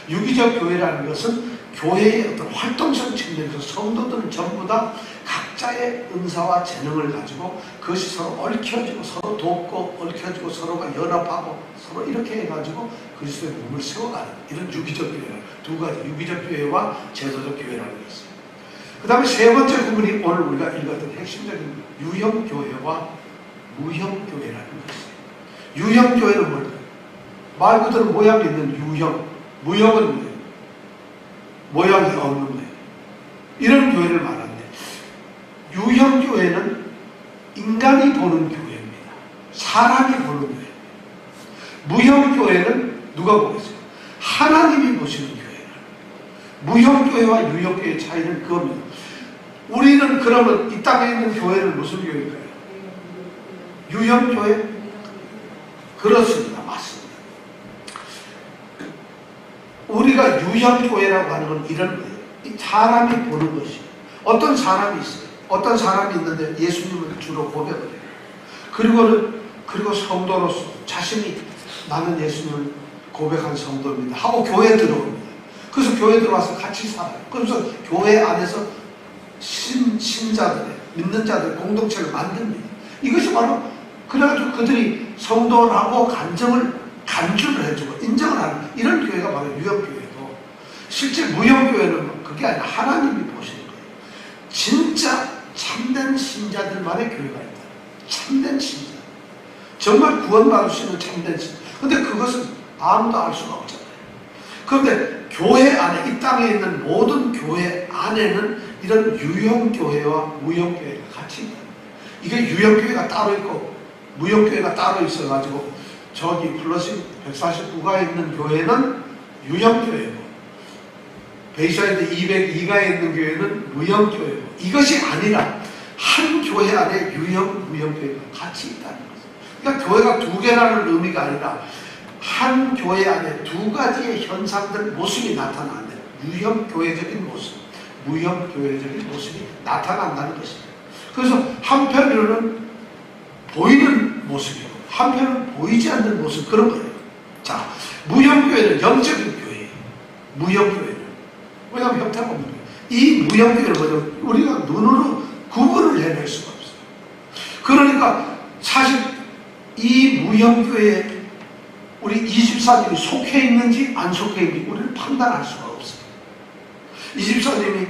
유기적 교회라는 것은 교회의 어떤 활동성 측면에서 성도들은 전부 다 각자의 은사와 재능을 가지고 그것이 서로 얽혀지고 서로 돕고 얽혀지고 서로가 연합하고 서로 이렇게 해가지고 그리스도의 몸을 세워가는 이런 유기적 교회 두 가지 유기적 교회와 제도적 교회라는 게 있어요. 그 다음에 세 번째 부분이 오늘 우리가 읽었던 핵심적인 유형 교회와 무형 교회라는 것이에요. 유형 교회는 뭘까요? 말 그대로 모양이 있는 유형, 무형은 뭐예요? 모양이 없는 거예요. 이런 교회를 말하는데 유형 교회는 인간이 보는 교회입니다. 사람이 보는 교회입니다. 무형 교회는 누가 보겠어요? 하나님이 보시는 교회예요. 무형 교회와 유형 교회의 차이는 그겁니다. 우리는 그러면 이 땅에 있는 교회는 무슨 교회일까요? 유형 교회? 그렇습니다. 맞습니다. 우리가 유형 교회라고 하는 건 이런 거예요. 이 사람이 보는 것이에요. 어떤 사람이 있어요. 어떤 사람이 있는데 예수님을 주로 고백을 해요. 그리고 성도로서 자신이 나는 예수님을 고백한 성도입니다 하고 교회에 들어옵니다. 그래서 교회에 들어와서 같이 살아요. 그래서 교회 안에서 신자들의 믿는 자들의 공동체를 만듭니다. 이것이 바로 그래가지고 그들이 성도라고 간주를 해주고 인정을 하는 이런 교회가 바로 유형교회고 실제 무형교회는 그게 아니라 하나님이 보시는 거예요. 진짜 참된 신자들만의 교회가 있다. 참된 신자. 정말 구원받을 수 있는 참된 신자. 근데 그것은 아무도 알 수가 없잖아요. 그런데 교회 안에 이 땅에 있는 모든 교회 안에는 이런 유형교회와 무형교회가 같이 있다. 이게 유형교회가 따로 있고 무형교회가 따로 있어가지고 저기 플러싱 149가에 있는 교회는 유형교회고 베이사이드 202가에 있는 교회는 무형교회고 이것이 아니라 한 교회 안에 유형, 무형교회가 같이 있다는 거죠. 그러니까 교회가 두 개라는 의미가 아니라 한 교회 안에 두 가지의 현상들 모습이 나타나는데 유형교회적인 모습, 무형교회적인 모습이 나타난다는 것입니다. 그래서 한편으로는 보이는 모습이고 한편은 보이지 않는 모습 그런 거예요. 자, 무형교회는 영적인 교회예요. 무형교회는. 왜냐하면 형태가 없는 거예요. 이 무형교회는 뭐죠? 우리가 눈으로 구분을 해낼 수가 없어요. 그러니까 사실 이 무형교회에 우리 24님이 속해 있는지 안 속해 있는지 우리는 판단할 수가 없어요. 24님이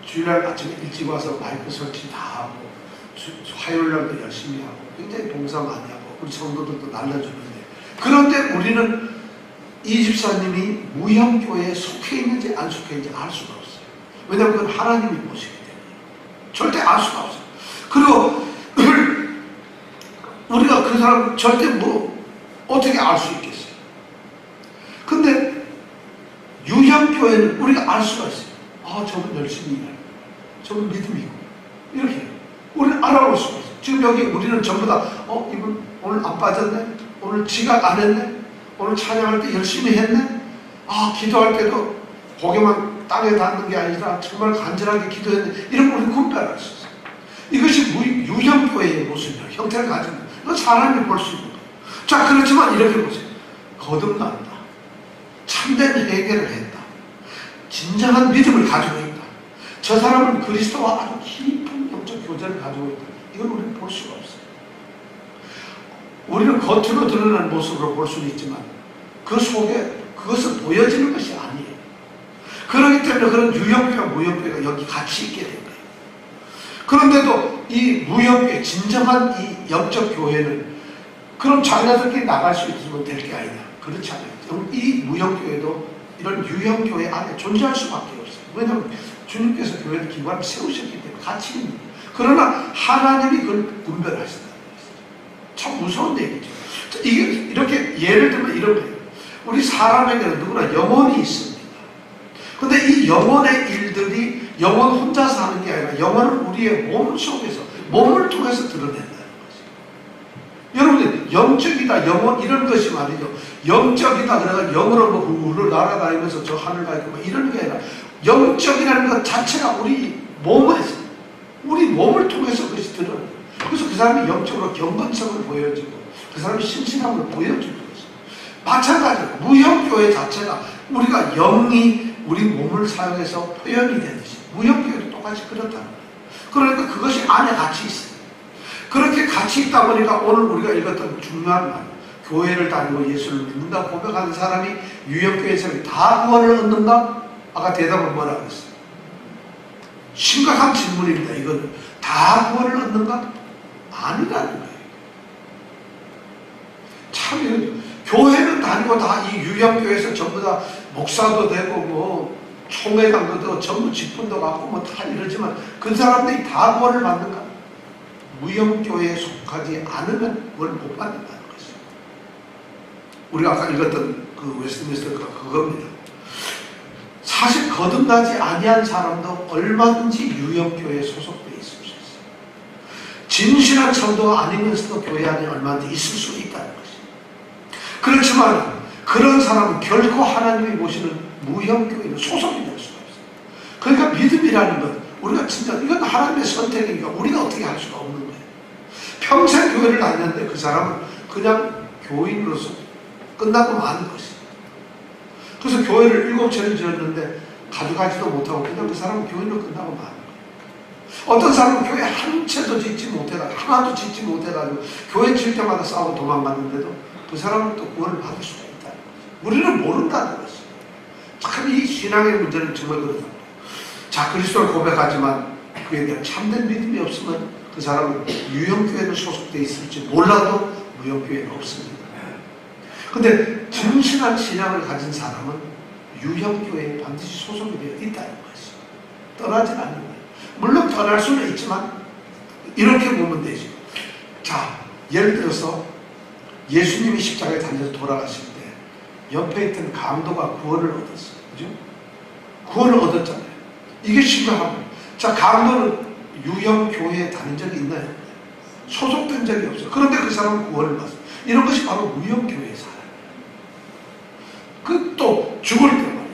주일날 아침에 일찍 와서 마이크 설치 다 하고 화요일날도 열심히 하고 굉장히 봉사 많이 하고 우리 성도들도 날려주는데, 그런데 우리는 이 집사님이 무형교회에 속해 있는지 안 속해 있는지 알 수가 없어요. 왜냐하면 그건 하나님이 보시기 때문에 절대 알 수가 없어요. 그리고 우리가 그 사람 절대 어떻게 알 수 있겠어요. 근데 유형교회는 우리가 알 수가 있어요. 저분 열심히 일하는, 저분 믿음이 있고, 이렇게 우리는 알아볼 수가 있어요. 지금 여기 우리는 전부 다 이분 오늘 안 빠졌네, 오늘 지각 안 했네, 오늘 찬양할 때 열심히 했네, 기도할 때도 고개만 땅에 닿는 게 아니라 정말 간절하게 기도했네, 이런 거 우리는 구별할 수 있어요. 이것이 유형교회의 모습이에요. 형태를 가진 거예요. 이건 사람이 볼 수 있는 거예요. 자, 그렇지만 이렇게 보세요. 거듭난다, 참된 회개를 했다, 진정한 믿음을 가지고 있다, 저 사람은 그리스도와 아주 깊은 영적 교제를 가지고 있다, 이걸 우리는 볼 수가 없어요. 우리는 겉으로 드러나는 모습으로 볼 수는 있지만 그 속에 그것은 보여지는 것이 아니에요. 그렇기 때문에 그런 유형교회와 무형교회가 여기 같이 있게 된 거예요. 그런데도 이 무형교회, 진정한 이 영적 교회는 그럼 자기네들끼리 나갈 수 있으면 될 게 아니냐, 그렇지 않아요. 이 무형교회도 이런 유형교회 안에 존재할 수밖에 없어요. 왜냐하면 주님께서 교회의 기관을 세우셨기 때문에 같이 있는 거예요. 그러나 하나님이 그걸 분별하신다는 거예요. 참 무서운 얘기죠. 이게 이렇게 예를 들면 이런 거예요. 우리 사람에게는 누구나 영혼이 있습니다. 근데 이 영혼의 일들이 영혼 혼자서 하는 게 아니라 영혼은 우리의 몸 속에서, 몸을 통해서 드러낸다는 거죠. 여러분들, 영적이다, 영혼, 이런 것이 말이죠. 영적이다, 그래가 영으로 훌훌 날아다니면서 저 하늘 가 있고 이런 게 아니라 영적이라는 것 자체가 우리 몸에서, 우리 몸을 통해서 그것이 드러나요. 그래서 그 사람이 영적으로 경건성을 보여주고 그 사람이 신실함을 보여주는 것이죠. 마찬가지로 무형교회 자체가 우리가 영이 우리 몸을 사용해서 표현이 되듯이 무형교회도 똑같이 그렇다는 거예요. 그러니까 그것이 안에 같이 있어요. 그렇게 같이 있다 보니까 오늘 우리가 읽었던 중요한 말, 교회를 다니고 예수를 믿는다 고백하는 사람이 유형교회 사람이 다 구원을 얻는가? 아까 대답은 뭐라고 했어요? 심각한 질문입니다. 이거는 다 구원을 얻는가? 아니라는 거예요. 참, 교회는 다니고 다 이 유형교회에서 전부 다 목사도 되고 총회장도 되고 전부 직분도 갖고 다 이러지만 그 사람들이 다 구원을 받는가? 무형교회에 속하지 않으면 구원을 못 받는다는 것이죠. 우리가 아까 읽었던 그 웨스트민스터가 그겁니다. 사실 거듭나지 아니한 사람도 얼마든지 유형교회에 소속되어 있을 수 있어요. 진실한 성도가 아니면서도 교회 안에 얼마든지 있을 수 있다는 것이죠. 그렇지만 그런 사람은 결코 하나님이 보시는 무형교회는 소속이 될 수가 없어요. 그러니까 믿음이라는 것, 우리가 진짜 이건 하나님의 선택이니까 우리가 어떻게 할 수가 없는 거예요. 평생 교회를 다녔는데 그 사람은 그냥 교인으로서 끝나고 마는 것이에요. 그래서 교회를 7채를 지었는데 가져가지도 못하고 그냥 그 사람은 교인으로 끝나고 마는 거예요. 어떤 사람은 교회 한 채도 짓지 못해가지고, 하나도 짓지 못해가지고 교회 질 때마다 싸우고 도망갔는데도 그 사람은 또 구원을 받을 수가 있다는 거죠. 우리는 모른다는 것이죠. 참 이 신앙의 문제는 정말 그렇다. 자, 그리스도를 고백하지만 그에 대한 참된 믿음이 없으면 그 사람은 유형교회는 소속되어 있을지 몰라도 무형교회는 없습니다. 근데 진실한 신앙을 가진 사람은 유형교회에 반드시 소속이 되어 있다는 것이죠. 떠나지 않는 거예요. 물론 떠날 수는 있지만 이렇게 보면 되죠. 자, 예를 들어서 예수님이 십자가에 달려서 돌아가실 때 옆에 있던 강도가 구원을 얻었어요. 그죠? 구원을 얻었잖아요. 이게 심각합니다. 자, 강도는 유형교회에 다닌 적이 있나요? 소속된 적이 없어요. 그런데 그 사람은 구원을 받았어요. 이런 것이 바로 무형교회의 사람이에요. 그 또 죽을 때 말이에요.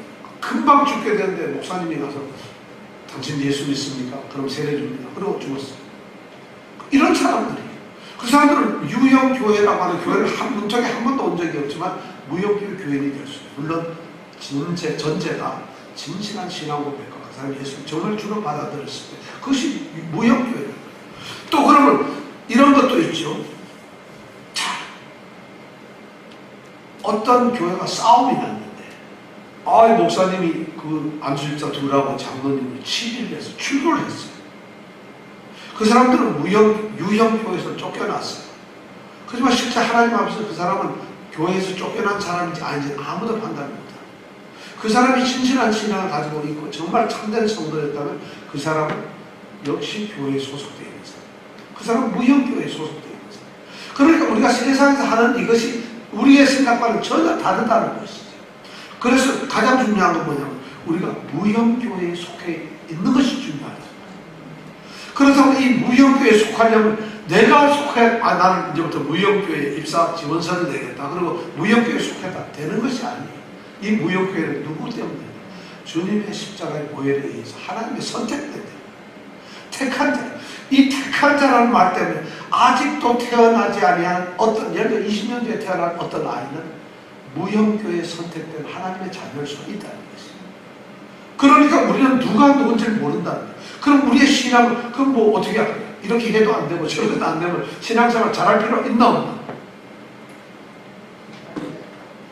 금방 죽게 되는데 목사님이 가서 당신 예수 믿습니까? 그럼 세례 줍니다. 그러고 죽었어요. 이런 사람들이에요. 그 사람들은 유형교회라고 하는 교회를 문턱에 한 번도 온 적이 없지만 무형교회 교인이 될 수 있어요. 물론 전제가 진실한 신앙 고백과 그 사람이 예수를 정말 주로 받아들였을 때 그것이 무형교회예요. 또 그러면 이런 것도 있죠. 자, 어떤 교회가 싸움이 났는데 목사님이 그 안수집사 둘하고 장로님을 7일 해서 출교를 했어요. 그 사람들은 유형교회에서 쫓겨났어요. 하지만 실제 하나님 앞에서 그 사람은 교회에서 쫓겨난 사람인지 아닌지 아무도 판단 못합니다. 그 사람이 진실한 신앙을 가지고 있고 정말 참된 성도였다면 그 사람은 역시 교회에 소속되어 있는 사람. 그 사람은 무형교회에 소속되어 있는 사람. 그러니까 우리가 세상에서 하는 이것이 우리의 생각과는 전혀 다르다는 것이죠. 그래서 가장 중요한 건 뭐냐면 우리가 무형교회에 속해 있는 것이 중요하다. 그렇다면 이 무형교회에 속하려면 내가 나는 이제부터 무형교회에 입사 지원서를 내겠다. 그리고 무형교회에 속했다. 되는 것이 아니에요. 이 무형교회는 누구 때문에? 주님의 십자가의 보혈에 의해서 하나님의 선택된 자, 택한 자. 이 택한 자라는 말 때문에 아직도 태어나지 아니한 어떤 예를 들어 20년 뒤에 태어난 어떤 아이는 무형교회에 선택된 하나님의 자녀일 수 있다는 것이에요. 그러니까 우리는 누가 누군지를 모른다는 거예요. 그럼 우리의 신앙은 그럼 뭐 어떻게 할까요? 이렇게 해도 안 되고 저렇게 해도 안 되면 신앙생활 잘할 필요 있나 없나?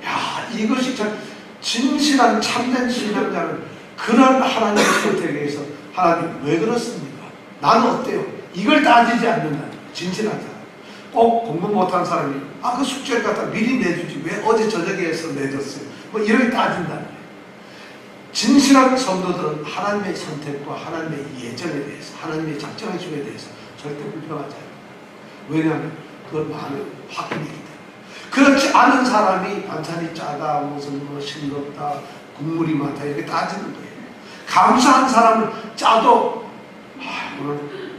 야, 이것이 참 진실한 참된 신앙자는 그런 하나님의 선택에 의해서 하나님 왜 그렇습니까? 나는 어때요? 이걸 따지지 않는다. 진실한 사람. 꼭 공부 못한 사람이 그 숙제를 갖다 미리 내주지 왜 어제 저녁에 해서 내줬어요? 뭐 이렇게 따진다는 거예요. 진실한 성도들은 하나님의 선택과 하나님의 예정에 대해서 하나님의 작정의 중에 대해서 절대 불평하지 않아요. 왜냐하면 그건 많은 확인이기 때문에. 그렇지 않은 사람이 반찬이 짜다, 무슨 뭐 싱겁다, 국물이 많다 이렇게 따지는 거예요. 감사한 사람은 짜도 오늘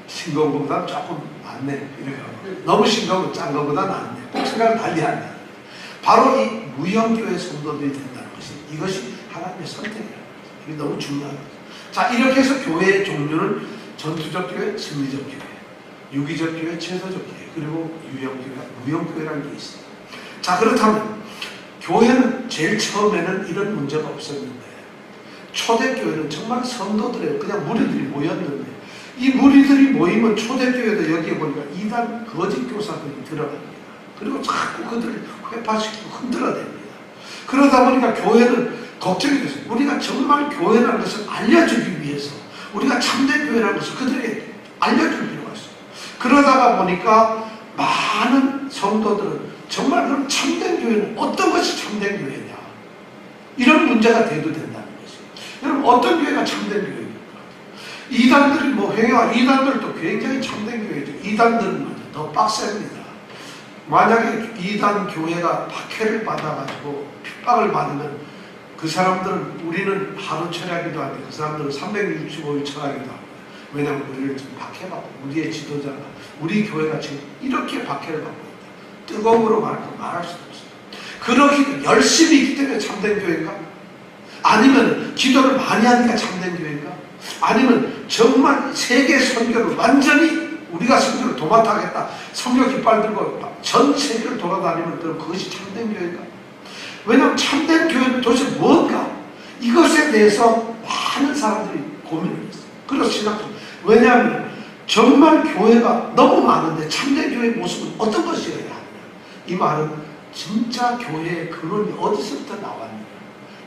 싱거운 것보다 조금 낫네 이렇게 하고 너무 싱거우면 짠 것보다 낫네. 꼭 생각을 달리 한다. 바로 이 무형교회 성도들이 된다는 것이 이것이 하나님의 선택이에요. 이게 너무 중요한 거죠. 자, 이렇게 해서 교회의 종류는 전투적 교회, 승리적 교회, 유기적 교회, 제도적 교회, 그리고 유형교회, 무형교회라는 게 있어요. 자, 그렇다면 교회는 제일 처음에는 이런 문제가 없었는데 초대교회는 정말 성도들의 그냥 무리들이 모였는데 이 무리들이 모이면 초대교회도 여기에 보니까 이단 거짓 교사들이 들어갑니다. 그리고 자꾸 그들을 회파시키고 흔들어댑니다. 그러다 보니까 교회는 걱정이 됐어요. 우리가 정말 교회라는 것을 알려주기 위해서 우리가 참된 교회라는 것을 그들에게 알려줄 필요가 있어요. 그러다가 보니까 많은 성도들은 정말 그럼 참된 교회는 어떤 것이 참된 교회냐 이런 문제가 돼도 된다는 것이에요. 여러분 어떤 교회가 참된 교회입니까? 이단들이 뭐 회개와 이단들도 굉장히 참된 교회죠. 이단들은 더 빡셉니다. 만약에 이단 교회가 박해를 받아가지고 핍박을 받으면 그 사람들은 우리는 하루 철야기도 하는데 그 사람들은 365일 철야기도 합니다. 왜냐하면 우리를 지금 박해받고 우리의 지도자가 우리 교회가 지금 이렇게 박해를 받고 있다. 뜨거움으로 말할 수도 없어요. 그렇게 열심히 있기 때문에 참된 교회인가? 아니면 기도를 많이 하니까 참된 교회인가? 아니면 정말 세계 선교를 완전히 우리가 선교를 도맡아 하겠다. 선교 깃발 들고 전 세계를 돌아다니면 그럼 그것이 참된 교회인가? 왜냐하면 참된 교회는 도대체 뭔가? 이것에 대해서 많은 사람들이 고민을 했어요. 그래서 신학적. 왜냐하면 정말 교회가 너무 많은데 참된 교회의 모습은 어떤 것이어야 하느냐? 이 말은 진짜 교회의 근원이 어디서부터 나왔느냐?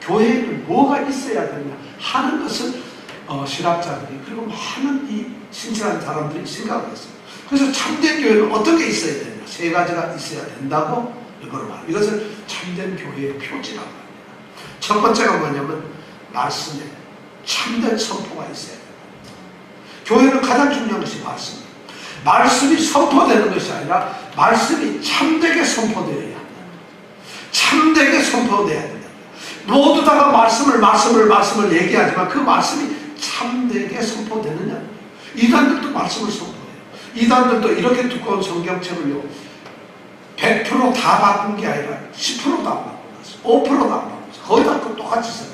교회에는 뭐가 있어야 되느냐? 하는 것을 신학자들이 그리고 많은 이 신실한 사람들이 생각을 했어요. 그래서 참된 교회는 어떤 게 있어야 되느냐? 세 가지가 있어야 된다고 이걸 말해요. 이것을 참된 교회의 표지라고 합니다. 첫 번째가 뭐냐면 말씀에 참된 선포가 있어야 됩니다. 교회는 가장 중요한 것이 말씀입니다. 말씀이 선포되는 것이 아니라 말씀이 참되게 선포되어야 합니다. 참되게 선포되어야 됩니다. 모두 다가 말씀을 얘기하지만 그 말씀이 참되게 선포되느냐? 이단들도 말씀을 선포해요. 이단들도 이렇게 두꺼운 성경책을요 100% 다 바꾼 게 아니라 10%도 안 바꿔놨어요. 5%도 안 바꿔놨어요. 거의 다 똑같이 써요.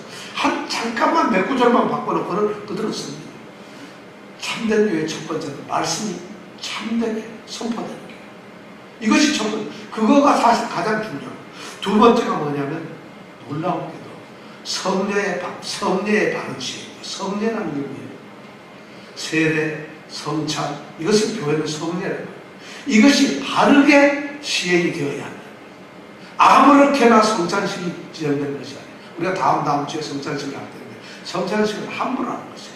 잠깐만 몇 구절만 바꿔놓고는 그들은 씁니다. 참된 교회의 첫 번째는 말씀이 참되게 선포되는 거예요. 이것이 첫 번째. 그거가 사실 가장 중요해요. 두 번째가 뭐냐면 놀라운게도 성례의 바른 시행이에요. 성례라는 게 뭐예요? 세례, 성찬, 이것을 교회는 성례라고 해요. 이것이 바르게 시행이 되어야 한다. 아무렇게나 성찬식이 지연되는 것이 아니에요. 우리가 다음 주에 성찬식을 할 텐데 성찬식은 함부로 하는 것이에요.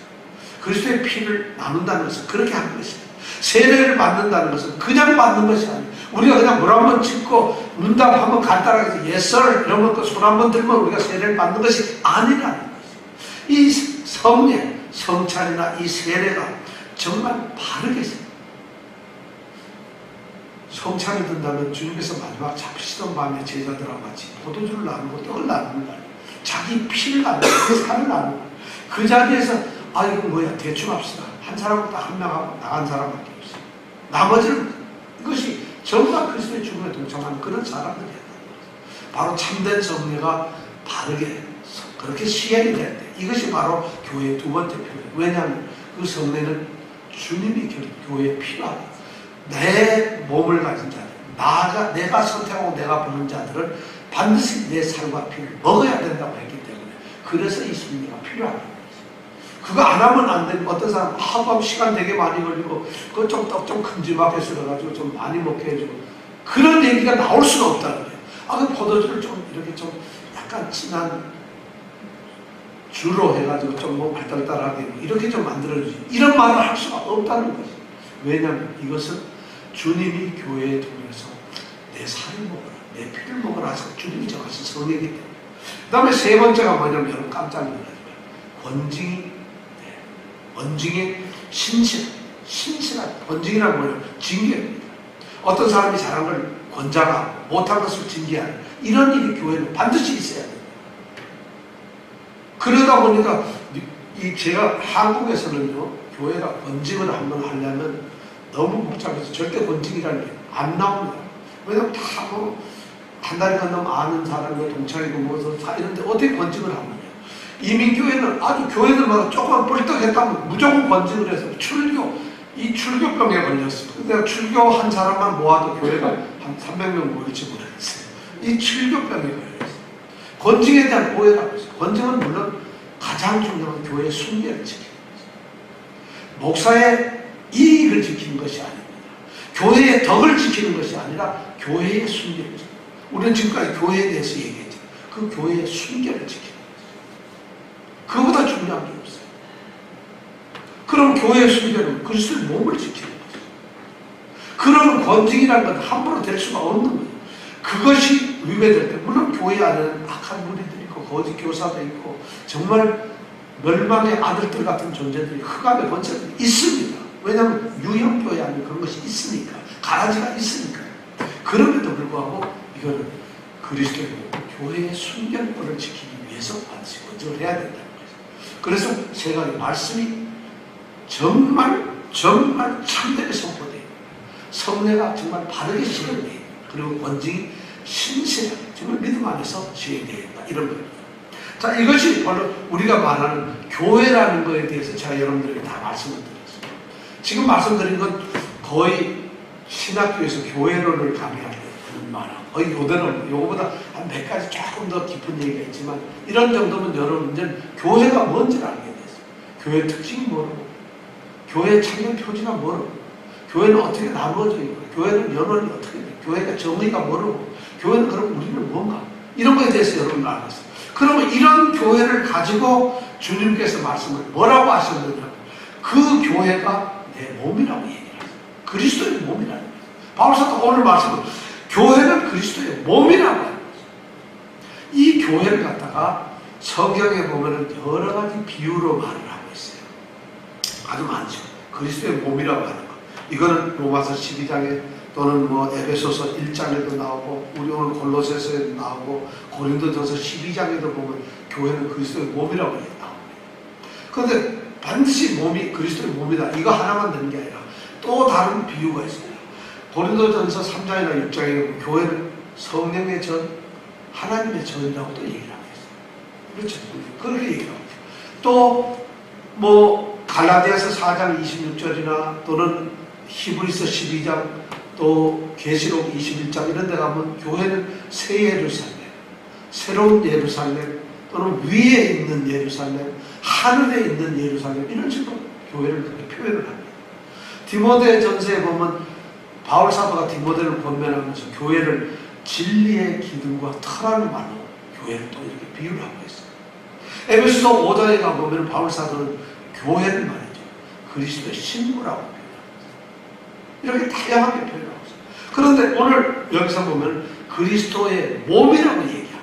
그리스도의 피를 나눈다는 것은 그렇게 하는 것입니다. 세례를 받는다는 것은 그냥 받는 것이 아니에요. 우리가 그냥 물 한번 찍고 문답 한번 간단하게 해서 yes sir 이런 거 손 한번 들면 우리가 세례를 받는 것이 아니라는 것이죠. 이 성례, 성찬이나 이 세례가 정말 바르게 성찬이 든다면 주님께서 마지막 잡히시던 밤에 제자들하고 같이 포도주를 나누고 떡을 나누는 날, 자기 피를 나누고 살을 나누고 그 자리에서 아 이거 뭐야 대충 합시다. 한 사람부터 한 명하고 나간 사람밖에 없어요. 나머지는 이것이 정말 그리스도의 죽음에 동참하는 그런 사람들이었다. 바로 참된 성례가 바르게 그렇게 시행이 됐대. 이것이 바로 교회의 두 번째 표현. 왜냐하면 그 성례는 주님이 교회에 필요하다. 내 몸을 가진 자들, 내가 선택하고 내가 보는 자들은 반드시 내 살과 피를 먹어야 된다고 했기 때문에 그래서 이 승리가 필요하다. 그거 안 하면 안 되는 어떤 사람 하고 시간 되게 많이 걸리고 그거 좀 떡 좀 큼지막하게 썰어가지고 좀 많이 먹게 해주고 그런 얘기가 나올 수가 없다는 거예요. 그 포도주를 좀 이렇게 좀 약간 진한 주로 해가지고 좀 뭐 발달달하게 이렇게 좀 만들어주지 이런 말을 할 수가 없다는 거죠. 왜냐하면 이것은 주님이 교회에 통해서 내 살을 먹어라, 내 피를 먹어라 해서 주님이 정하신 성례이기 때문에. 그 다음에 세 번째가 뭐냐면 여러분 깜짝 놀라지만 권징이 권징의 신실한 권징이란 뭐냐면 징계입니다. 어떤 사람이 잘한 걸 권장하고 못한 것을 징계하는 이런 일이 교회는 반드시 있어야 됩니다. 그러다 보니까 제가 한국에서는요 교회가 권징을 한번 하려면 너무 복잡해서 절대 권징이라는 게 안 나옵니다. 왜냐면 다 뭐 한 달이 건너면 아는 사람과 동창이고 뭐서 다 이런데 어떻게 권징을 하느냐. 이민교회는 아주 교회들마다 조금만 뻘떡했다면 무조건 권징을 해서 이 출교병에 걸렸어요. 근데 출교한 사람만 모아도 교회가 한 300명 모일지 모르겠어요. 이 출교병에 걸렸어요. 권징에 대한 오해라고 했어요. 권징은 물론 가장 중요한 교회의 순결을 지키는 거죠. 목사의 이익을 지키는 것이 아닙니다. 교회의 덕을 지키는 것이 아니라 교회의 순결을 지키는 거죠. 우리는 지금까지 교회에 대해서 얘기했죠. 그 교회의 순결을 지키는 거죠. 그거보다 중요한 게 없어요. 그럼 교회의 순결은 그리스도의 몸을 지키는 거죠. 그런 권징이라는 건 함부로 될 수가 없는 거예요. 그것이 위배될 때 물론 교회 안에는 악한 무리들이 있고 거짓 교사도 있고 정말 멸망의 아들들 같은 존재들이 흑암의 번쩍들이 있습니다. 왜냐하면 유형교회 안에 그런 것이 있으니까 가라지가 있으니까. 그럼에도 불구하고 이거는 그리스도의 교회의 순결권을 지키기 위해서 반드시 권징을 해야 된다는 거죠. 그래서 제가 이 말씀이 정말 참되게 선포돼요. 성례가 정말 바르게 시행돼요. 그리고 권징이 신실하게 정말 믿음 안에서 시행되어 있다. 이런 겁니다. 자, 이것이 바로 우리가 말하는 교회라는 것에 대해서 제가 여러분들에게 다 말씀을 드렸습니다. 지금 말씀드린 건 거의 신학교에서 교회론을 강의할 때 그런 말하고 거의 요대는 요거보다 한 몇 가지 조금 더 깊은 얘기가 있지만 이런 정도면 여러분들은 교회가 뭔지를 알게 됐어요. 교회 특징이 뭐라고 교회 창녕 표지가 뭐라고 교회는 어떻게 나누어져 있고 교회는 연원이 어떻게 돼 교회가 정의가 뭐라고 교회는 그럼 우리는 뭔가 이런 거에 대해서 여러분 알았어요. 그러면 이런 교회를 가지고 주님께서 말씀을 뭐라고 하셨느냐 그 교회가 내 몸이라고 얘기해요. 그리스도의 몸이라는 거예요. 바울사도 오늘 말씀은 교회는 그리스도의 몸이라고 하는 거죠. 이 교회를 갖다가 성경에 보면 여러 가지 비유로 말을 하고 있어요. 아주 많죠. 그리스도의 몸이라고 하는 거. 이거는 로마서 12장에 또는 뭐 에베소서 1장에도 나오고 우리 오늘 골로새서에도 나오고 고린도전서 12장에도 보면 교회는 그리스도의 몸이라고 나옵니다. 그런데 반드시 몸이 그리스도의 몸이다. 이거 하나만 되는 게 아니라 또 다른 비유가 있습니다. 고린도전서 3장이나 6장에 교회는 성령의 전, 하나님의 전이라고 또 얘기를 하고 있어요. 그렇죠. 그렇게 얘기를 하고 있어요. 또 뭐 갈라디아서 4장 26절이나 또는 히브리서 12장 또 계시록 21장 이런 데 가면 교회는 새 예루살렘, 새로운 예루살렘 또는 위에 있는 예루살렘, 하늘에 있는 예루살렘 이런 식으로 교회를 그렇게 표현을 합니다. 디모데 전서에 보면 바울 사도가 디모데를 권면하면서 교회를 진리의 기둥과 터라는 말로 교회를 또 이렇게 비유를 하고 있어요. 에베소서 5장에 가보면 바울 사도는 교회를 말이죠. 그리스도의 신부라고 표현합니다. 이렇게 다양하게 표현하고 있어요. 그런데 오늘 여기서 보면 그리스도의 몸이라고 얘기합니다.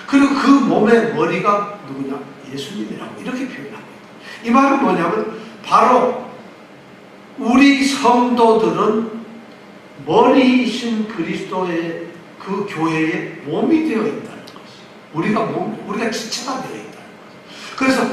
그리고 그 몸의 머리가 누구냐? 예수님이라고 이렇게 표현합니다. 이 말은 뭐냐면 바로 우리 성도들은 머리이신 그리스도의 그 교회의 몸이 되어 있다는 것이죠. 우리가 지체가 되어 있다는 것이죠. 그래서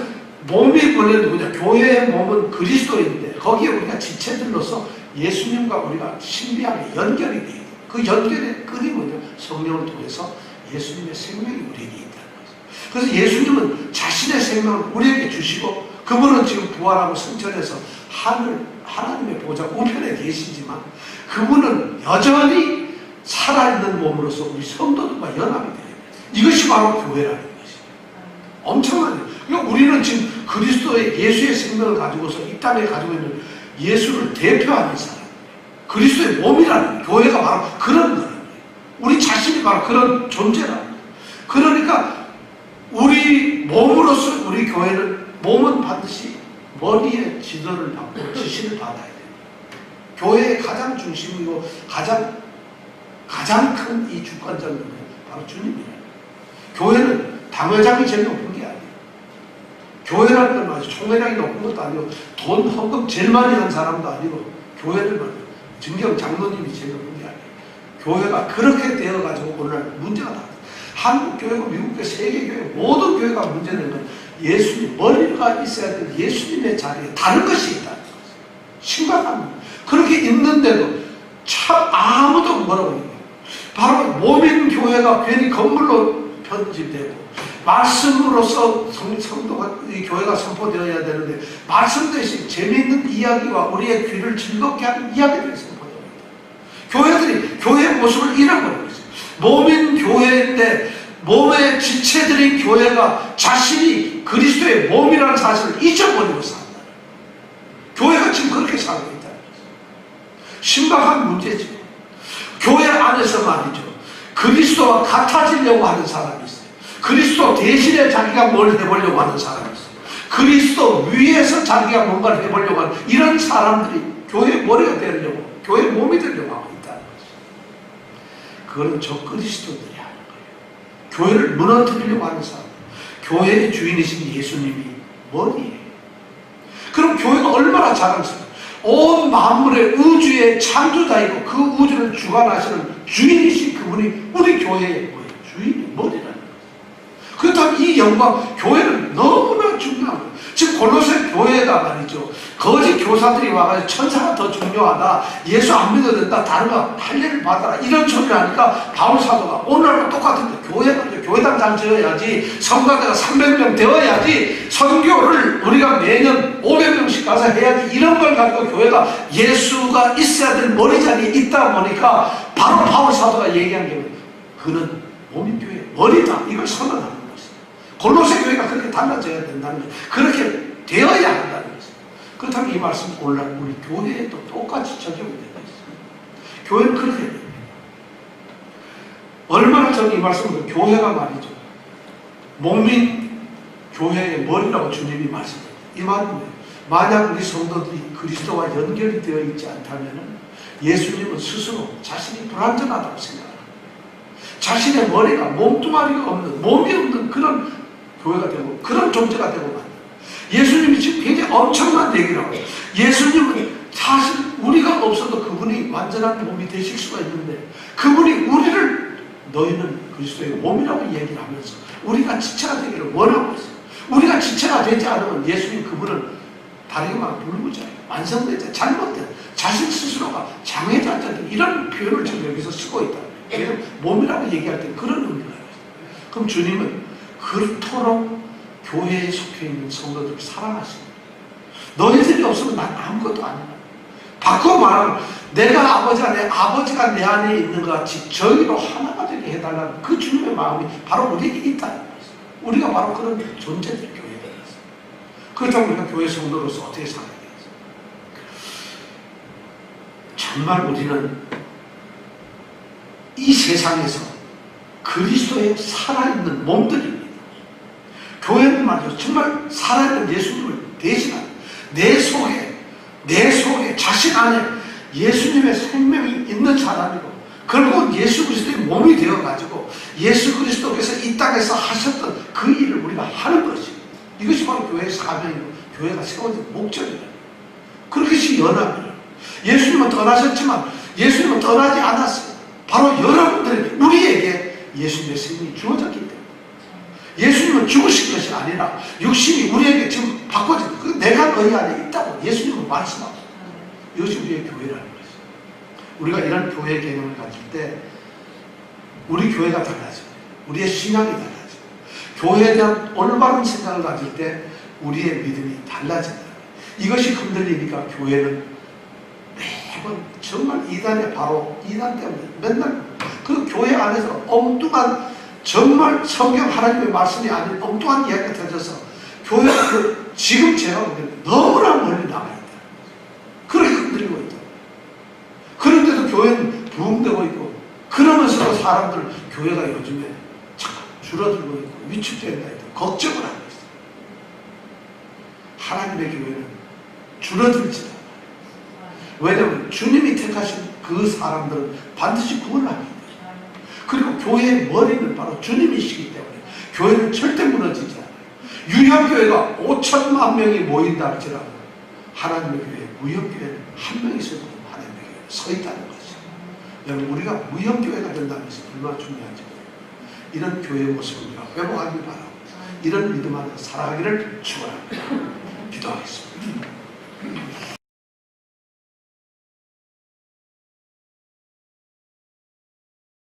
몸이 원래 누구냐? 교회의 몸은 그리스도인데 거기에 우리가 지체들로서 예수님과 우리가 신비하게 연결이 되어 있다. 그 연결의 끈이 뭐냐? 성령을 통해서 예수님의 생명이 우리에게 있다는 거죠. 그래서 예수님은 자신의 생명을 우리에게 주시고 그분은 지금 부활하고 승천해서 하나님의 보좌 우편에 계시지만 그분은 여전히 살아있는 몸으로서 우리 성도들과 연합이 돼요. 이것이 바로 교회라는 것이에요. 엄청나요. 그러니까 우리는 지금 그리스도의 예수의 생명을 가지고서 이 땅에 가지고 있는 예수를 대표하는 사람, 그리스도의 몸이라는 교회가 바로 그런 거예요. 우리 자신이 바로 그런 존재라는 거예요. 그러니까 우리 몸으로서 우리 교회는 몸은 반드시 머리의 지도를 받고 지시를 받아야 돼요. 교회의 가장 중심이고 가장 큰 이 주권자는 바로 주님이에요. 교회는 당회장이 제일 높은 게 아니에요. 교회라는 건 말이죠. 총회장이 높은 것도 아니고 돈 헌금 제일 많이 한 사람도 아니고 교회를 말이죠. 증경 장로님이 제일 높은 게 아니에요. 교회가 그렇게 되어가지고 오늘날 문제가 다 한국 교회고 미국 교회, 세계 교회 모든 교회가 문제는 건 예수님 머리가 있어야 되는 예수님의 자리에 다른 것이 있다는 거죠. 심각합니다. 그렇게 있는데도 참 아무도 뭐라고 해요. 바로 몸인 교회가 괜히 건물로 편집되고 말씀으로서 성도가 이 교회가 선포되어야 되는데 말씀 대신 재미있는 이야기와 우리의 귀를 즐겁게 하는 이야기들이 선포됩니다. 교회들이 교회의 모습을 잃어버리고 있어요. 몸인 교회인데 몸의 지체들인 교회가 자신이 그리스도의 몸이라는 사실을 잊어버리고 산다. 교회가 지금 그렇게 살고 있다는 거죠. 심각한 문제죠. 교회 안에서 말이죠. 그리스도와 같아지려고 하는 사람이 있어요. 그리스도 대신에 자기가 뭘 해보려고 하는 사람이 있어요. 그리스도 위에서 자기가 뭔가를 해보려고 하는 이런 사람들이 교회의 머리가 되려고, 교회의 몸이 되려고 하고 있다는 거죠. 그거는 저 그리스도들이 하는 거예요. 교회를 무너뜨리려고 하는 사람. 교회의 주인이신 예수님이 머리예요. 그럼 교회가 얼마나 자랑스러워요. 온 만물의 우주의 창조자이고 그 우주를 주관하시는 주인이신 그분이 우리 교회의 뭐예요? 주인이 머리라는 거예요. 그렇다면 이 영광, 교회는 너무나 중요한 거예요. 지금 골로새 교회가 말이죠. 거짓 교사들이 와가지고 천사가 더 중요하다. 예수 안 믿어도 된다. 다른 거 할례를 받아라. 이런 소리를 하니까 바울 사도가 오늘과 똑같은데 교회가 교회당 잘 지어야지. 성가대가 300명 되어야지. 선교를 우리가 매년 500명씩 가서 해야지. 이런 걸 가지고 교회가 예수가 있어야 될 머리 자리에 있다 보니까 바로 바울 사도가 얘기한 게 그는 몸인 교회 머리다. 이걸 선언하는 거예요. 골로새 교회가 그렇게 달라져야 된다는 거예요. 그렇게 되어야 한다는 거예요. 그렇다면 이 말씀 오늘날 우리 교회에도 똑같이 적용이 되고 있습니다. 교회는 그렇게 됩니다. 얼마나 저는 이 말씀을 교회가 말이죠. 몸인 교회의 머리라고 주님이 말씀합니다. 이 말은 뭐예요? 만약 우리 성도들이 그리스도와 연결이 되어 있지 않다면 예수님은 스스로 자신이 불완전하다고 생각합니다. 자신의 머리가 몸뚱아리가 없는, 몸이 없는 그런 교회가 되고 그런 존재가 되고 만듭니다. 예수님이 지금 굉장히 엄청난 얘기를 하고 예수님은 사실 우리가 없어도 그분이 완전한 몸이 되실 수가 있는데 그분이 우리를 너희는 그리스도의 몸이라고 얘기를 하면서 우리가 지체가 되기를 원하고 있어요. 우리가 지체가 되지 않으면 예수님 그분은 다르게 말하면 불구자예요. 완성되지 잘못된 자신 스스로가 장애자들 이런 표현을 지금 여기서 쓰고 있다. 왜냐하면 몸이라고 얘기할 때 그런 의미가 있어요. 그럼 주님은 그토록 교회에 속해 있는 성도들을 사랑하십니다. 너희들이 없으면 난 아무것도 아니야. 바꿔 말하면 내가 아버지가 내 안에 있는 것 같이 저희로 하나가 되게 해달라는 그 주님의 마음이 바로 우리에게 있다는 거예요. 우리가 바로 그런 존재들 교회가 있어요. 그렇다면 우리가 교회 성도로서 어떻게 살아야 되겠어요? 정말 우리는 이 세상에서 그리스도의 살아있는 몸들입니다. 교회는 말이죠. 정말 살아있는 예수님을 대신하는 내 속에 내 속에 자신 안에 예수님의 생명이 있는 사람이고 결국 예수 그리스도의 몸이 되어가지고 예수 그리스도께서 이 땅에서 하셨던 그 일을 우리가 하는 것이 이것이 바로 교회의 사명이고 교회가 세워진 목적이다. 그것이 연합이다. 예수님은 떠나셨지만 예수님은 떠나지 않았어요. 바로 여러분들에게 우리에게 예수님의 생명이 주어졌기 때문에 예수님은 죽으신 것이 아니라 육신이 우리에게 지금 바꿔진 그 내가 너희 안에 있다고 예수님은 말씀하고 이것이 우리의 교회라는 것이죠. 우리가 이런 교회 개념을 가질 때 우리 교회가 달라져요. 우리의 신앙이 달라져요. 교회에 대한 올바른 생각을 가질 때 우리의 믿음이 달라진다. 이것이 흔들리니까 교회는 매번 정말 이단에 바로 이단 때문에 맨날 그 교회 안에서 엉뚱한 정말 성경 하나님의 말씀이 아닌 엉뚱한 이야기가 터져서 교회가 지금 제가 보기에는 너무나 멀리 나가있다. 그렇게 흔들리고 있다. 그런데도 교회는 부흥되고 있고 그러면서도 사람들 교회가 요즘에 자꾸 줄어들고 있고 위축된다 해도 걱정을 하고 있어요. 하나님의 교회는 줄어들지 않아요. 왜냐하면 주님이 택하신 그 사람들은 반드시 구원을 합니다. 그리고 교회의 머리는 바로 주님이시기 때문에 교회는 절대 무너지지 않아요. 유형교회가 5천만 명이 모인다 할지라도 하나님의 교회, 무형교회는 한 명이 있어도 하나님의 교회에 서 있다는 것이죠. 여러분 우리가 무형교회가 된다는 것이 얼마나 중요한지 이런 교회의 모습을 우리가 회복하길 바라고 이런 믿음 안에서 살아가기를 축원합니다. 기도하겠습니다.